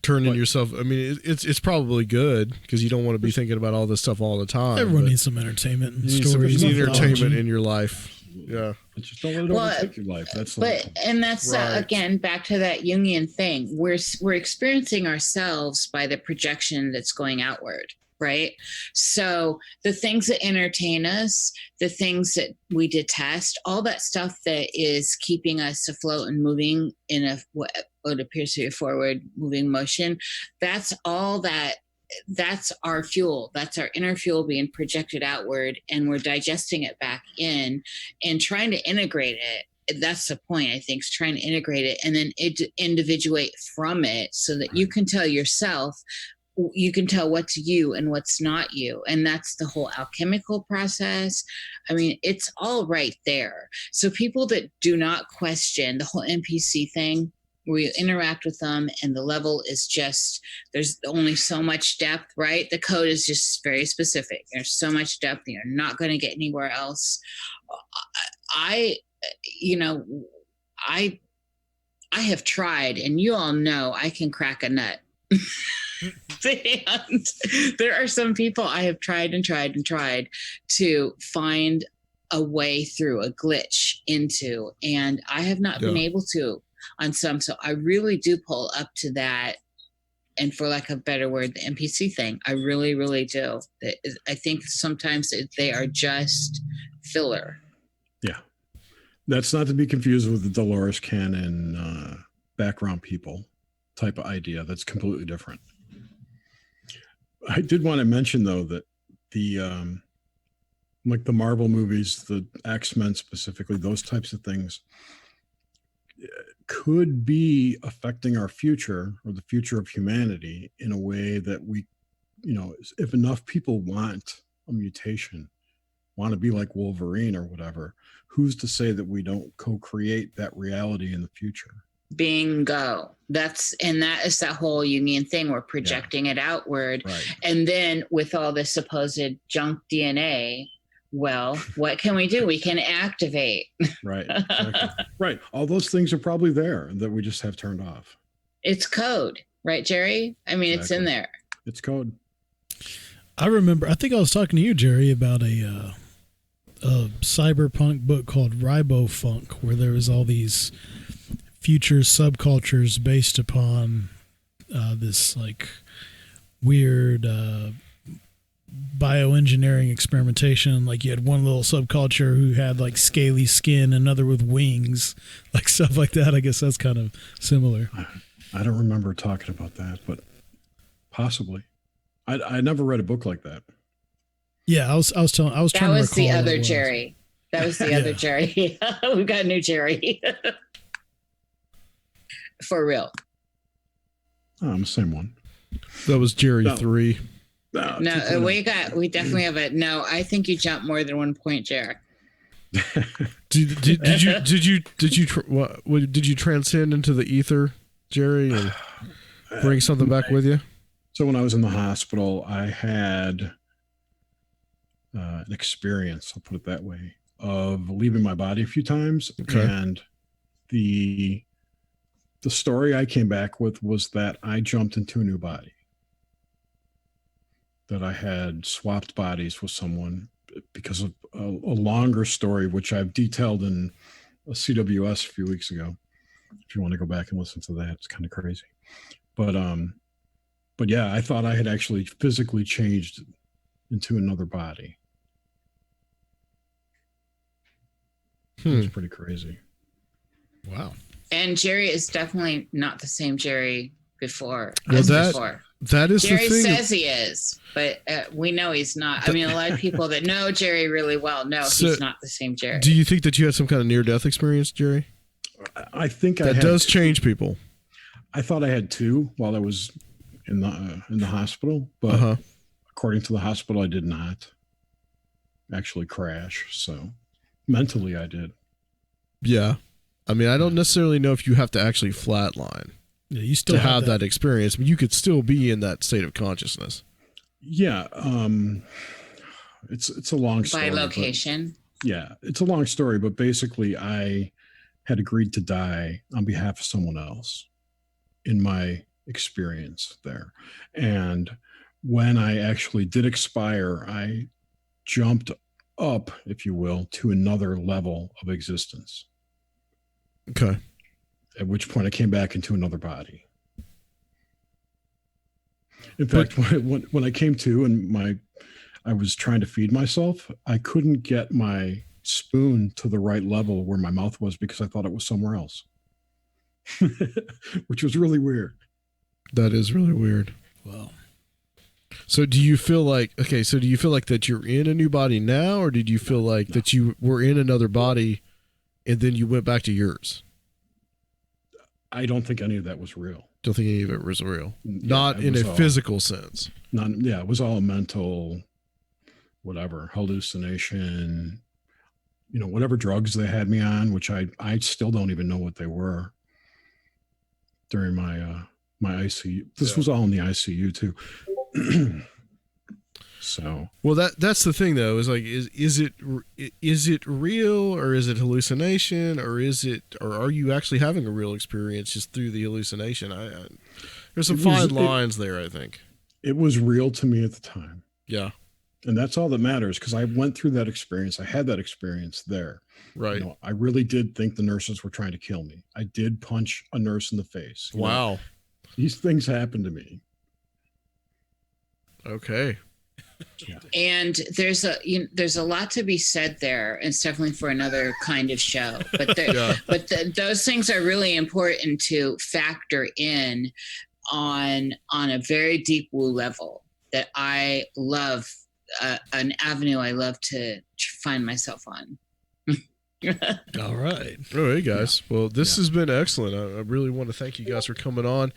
turning yourself. I mean, it's probably good because you don't want to be thinking about all this stuff all the time. Everyone needs some entertainment and you stories. need entertainment mythology. in your life. Yeah. But just don't let it overtake your life. That's the But and that's Right. again back to that Jungian thing. We're experiencing ourselves by the projection that's going outward, right? So the things that entertain us, the things that we detest, all that stuff that is keeping us afloat and moving in what appears to be a forward moving motion, that's all that's our fuel. That's our inner fuel being projected outward, and we're digesting it back in and trying to integrate it. That's the point, I think, is trying to integrate it and then individuate from it so that you can tell yourself, you can tell what's you and what's not you. And that's the whole alchemical process. I mean, it's all right there. So people that do not question the whole NPC thing, where you interact with them and the level is just, there's only so much depth, right? The code is just very specific. There's so much depth and you're not going to get anywhere else. I have tried, and you all know I can crack a nut. And there are some people I have tried to find a way through, a glitch into, and I have not been able to on some. So I really do pull up to that. And for lack of a better word, the NPC thing, I really, really do. I think sometimes they are just filler. Yeah. That's not to be confused with the Dolores Cannon background people type of idea. That's completely different. I did want to mention, though, that the like the Marvel movies, the X-Men specifically, those types of things could be affecting our future or the future of humanity in a way that we, if enough people want a mutation, want to be like Wolverine or whatever, who's to say that we don't co-create that reality in the future? Bingo. That is that whole Jungian thing. We're projecting it outward. Right. And then with all this supposed junk DNA, well, what can we do? We can activate. Right. Exactly. Right. All those things are probably there that we just have turned off. It's code, right, Jerry? I mean, It's in there. It's code. I remember, I think I was talking to you, Jerry, about a cyberpunk book called Ribofunk, where there was all these future subcultures based upon this like weird bioengineering experimentation. Like you had one little subculture who had like scaly skin, another with wings, like stuff like that. I guess that's kind of similar. I don't remember talking about that, but possibly. I never read a book like that. Yeah, I was trying to recall. That was the what other it was. Jerry. That was the other Jerry. We've got a new Jerry. For real. Oh, I'm the same one. That was Jerry 3. No, we definitely have a no. I think you jumped more than 1 point, Jerry. Did you transcend into the ether, Jerry, and bring something back with you? So when I was in the hospital, I had an experience, I'll put it that way, of leaving my body a few times. Okay. And the story I came back with was that I jumped into a new body, that I had swapped bodies with someone because of a longer story, which I've detailed in a CWS a few weeks ago. If you want to go back and listen to that, it's kind of crazy. But yeah, I thought I had actually physically changed into another body. It's pretty crazy. Wow. And Jerry is definitely not the same Jerry before. Well, before. That is Jerry the thing. says he is, but we know he's not. I mean, a lot of people that know Jerry really well know he's not the same Jerry. Do you think that you had some kind of near-death experience, Jerry? I think that does change people. I thought I had 2 while I was in the hospital, but according to the hospital, I did not actually crash. So mentally, I did. Yeah. I mean, I don't necessarily know if you have to actually flatline. Yeah, you still to have that experience, but you could still be in that state of consciousness. Yeah. It's a long story. By location. Yeah, it's a long story, but basically I had agreed to die on behalf of someone else in my experience there. And when I actually did expire, I jumped up, if you will, to another level of existence. Okay. At which point I came back into another body. In fact, when I came to and I was trying to feed myself, I couldn't get my spoon to the right level where my mouth was because I thought it was somewhere else, which was really weird. That is really weird. Wow. So do you feel like that you're in a new body now, or did you feel like that you were in another body and then you went back to yours? I don't think any of that was real. Don't think any of it was real. Yeah, Not in a physical sense. It was all mental, whatever, hallucination, whatever drugs they had me on, which I still don't even know what they were during my ICU. This was all in the ICU too. So, well, that's the thing though, is like, is it real, or is it hallucination, or are you actually having a real experience just through the hallucination? There's some fine lines there, I think. It was real to me at the time. Yeah. And that's all that matters, because I went through that experience. I had that experience there. Right. I really did think the nurses were trying to kill me. I did punch a nurse in the face. Wow. These things happened to me. Okay. Yeah. And there's a lot to be said there. It's definitely for another kind of show, but those things are really important to factor in on a very deep woo level that I love, an avenue I love to find myself on. All right. All right, guys. Yeah. Well, this has been excellent. I really want to thank you guys for coming on.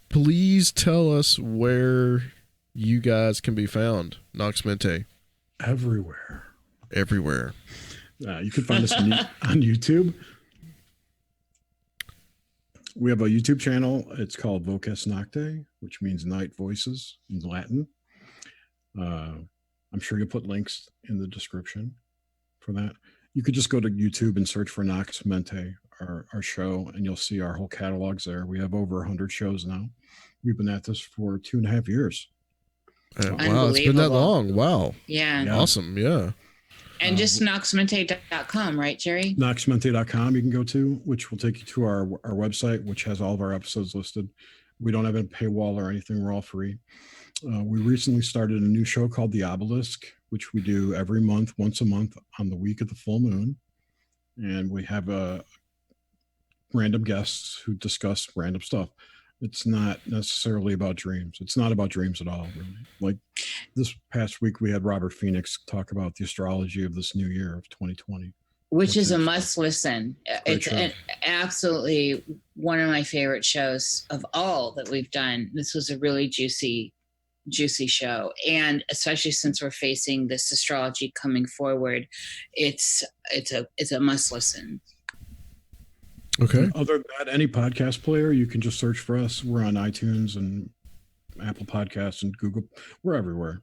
Please tell us where you guys can be found. Nox Mente. Everywhere. You can find us on YouTube. We have a YouTube channel. It's called Voces Nocte, which means night voices in Latin. I'm sure you'll put links in the description for that. You could just go to YouTube and search for Nox Mente, our show, and you'll see our whole catalogs there. We have over 100 shows now. We've been at this for 2.5 years. Wow, it's been that long. Wow. Yeah. Awesome. Yeah. And just noxmente.com, right, Jerry? Noxmente.com you can go to, which will take you to our website, which has all of our episodes listed. We don't have a paywall or anything. We're all free. We recently started a new show called The Obelisk, which we do every month, once a month on the week of the full moon. And we have random guests who discuss random stuff. It's not necessarily about dreams. It's not about dreams at all, really. Like this past week, we had Robert Phoenix talk about the astrology of this new year of 2020. Which is a must listen. It's absolutely one of my favorite shows of all that we've done. This was a really juicy show. And especially since we're facing this astrology coming forward, it's a must listen. Okay. Other than that, any podcast player, you can just search for us. We're on iTunes and Apple Podcasts and Google. We're everywhere.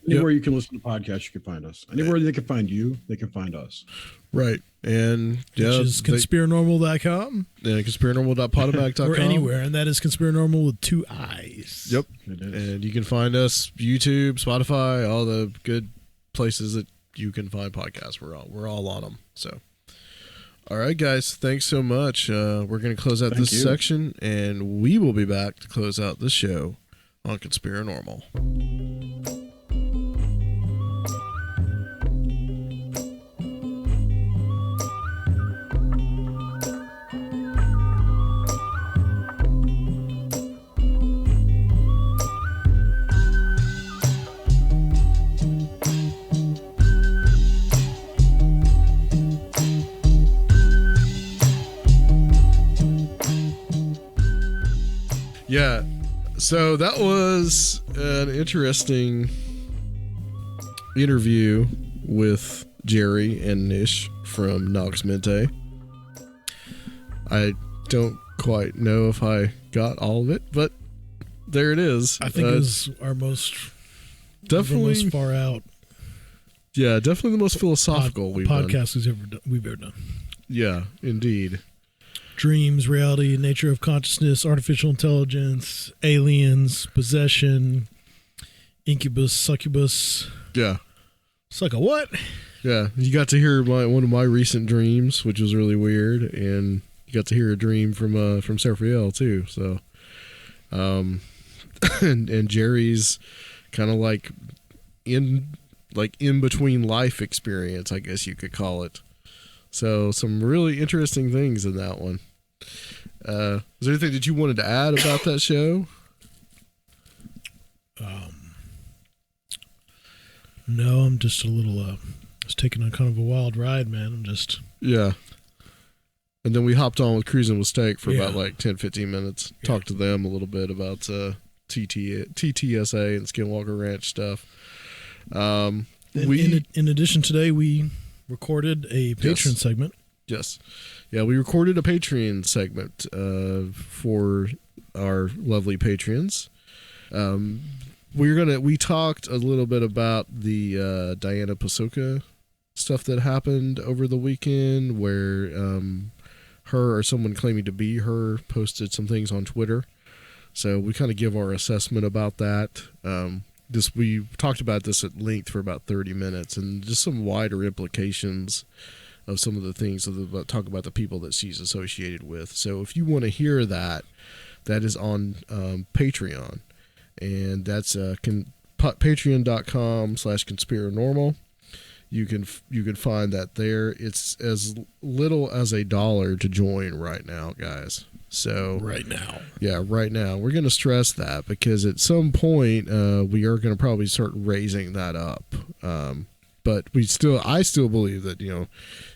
Anywhere you can listen to podcasts, you can find us. Anywhere they can find you, they can find us. Right. And which is conspirinormal.com. And conspirinormal.podomac.com. Or anywhere. And that is Conspirinormal with 2 eyes. Yep. And you can find us YouTube, Spotify, all the good places that you can find podcasts. We're all on them. So, all right, guys. Thanks so much. We're going to close out this section, and we will be back to close out the show on Conspirinormal. Yeah, so that was an interesting interview with Jerry and Niish from Nox Mente. I don't quite know if I got all of it, but there it is. I think it was our most far out. Yeah, definitely the most philosophical podcast we've ever done. Yeah, indeed. dreams, reality, nature of consciousness, artificial intelligence, aliens, possession, incubus, succubus. Yeah. Suck a what? Yeah. You got to hear one of my recent dreams, which was really weird, and you got to hear a dream from Seraphiel too. So, and Jerry's kind of like in between life experience, I guess you could call it. So some really interesting things in that one. Is there anything that you wanted to add about that show? No, I'm just a little, just taking a kind of a wild ride, man. I'm just... Yeah. And then we hopped on with Cruising with Steak for about like 10, 15 minutes. Yeah. Talked to them a little bit about TTSA and Skinwalker Ranch stuff. In addition, today we recorded a Patreon segment. Yes. Yeah, we recorded a Patreon segment for our lovely patrons. We talked a little bit about the Diana Pasoka stuff that happened over the weekend, where her or someone claiming to be her posted some things on Twitter. So we kind of give our assessment about that. We talked about this at length for about 30 minutes, and just some wider implications of some of the things talk about the people that she's associated with. So if you want to hear that is on Patreon, and that's patreon.com/Conspirinormal. You can find that there. It's as little as $1 to join right now, guys. So right now, we're going to stress that, because at some point we are going to probably start raising that up. But I still believe that,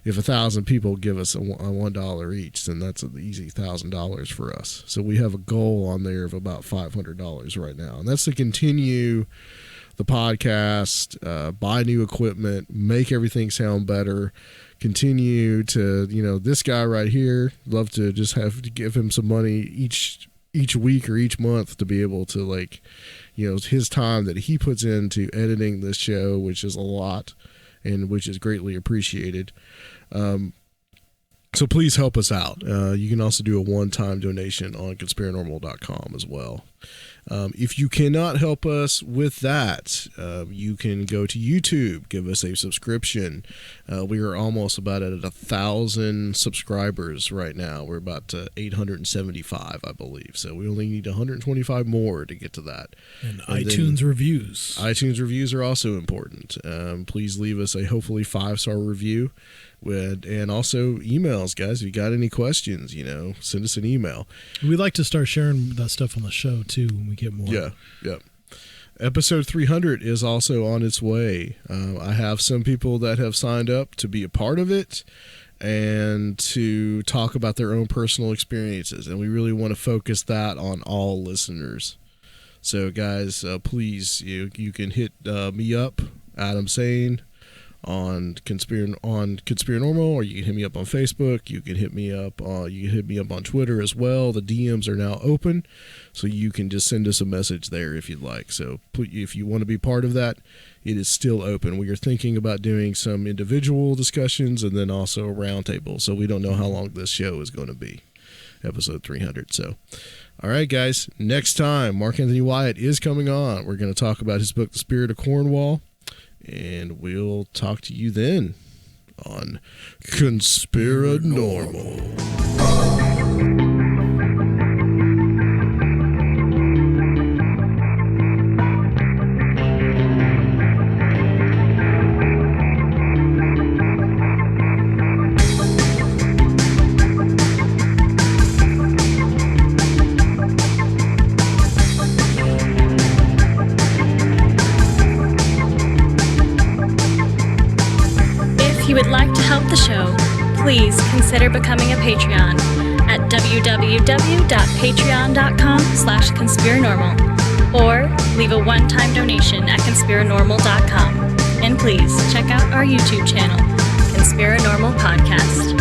if 1,000 people give us a $1 each, then that's an easy $1,000 for us. So we have a goal on there of about $500 right now, and that's to continue the podcast, buy new equipment, make everything sound better, continue to, this guy right here, love to just have to give him some money each week or each month to be able to, his time that he puts into editing this show, which is a lot and which is greatly appreciated. So please help us out. You can also do a one-time donation on Conspirinormal.com as well. If you cannot help us with that, you can go to YouTube, give us a subscription. We are almost about at 1,000 subscribers right now. We're about 875, I believe. So we only need 125 more to get to that. And iTunes reviews. iTunes reviews are also important. Please leave us a hopefully 5-star review. And also emails, guys. If you got any questions, send us an email. We'd like to start sharing that stuff on the show too when we get more. Yeah. Episode 300 is also on its way. I have some people that have signed up to be a part of it and to talk about their own personal experiences, and we really want to focus that on all listeners. So, guys, please, you can hit me up, Adam Sane, on Conspirinormal, or you can hit me up on Facebook. You can hit me up on Twitter as well. The DMs are now open, so you can just send us a message there if you'd like. So if you want to be part of that, it is still open. We are thinking about doing some individual discussions and then also a roundtable. So we don't know how long this show is going to be, episode 300. So, all right, guys, next time Mark Anthony Wyatt is coming on. We're going to talk about his book, The Spirit of Cornwall. And we'll talk to you then on Conspirinormal. If you would like to help the show, please consider becoming a Patreon at www.patreon.com/Conspirinormal, or leave a one-time donation at Conspirinormal.com. And please check out our YouTube channel, Conspirinormal Podcast.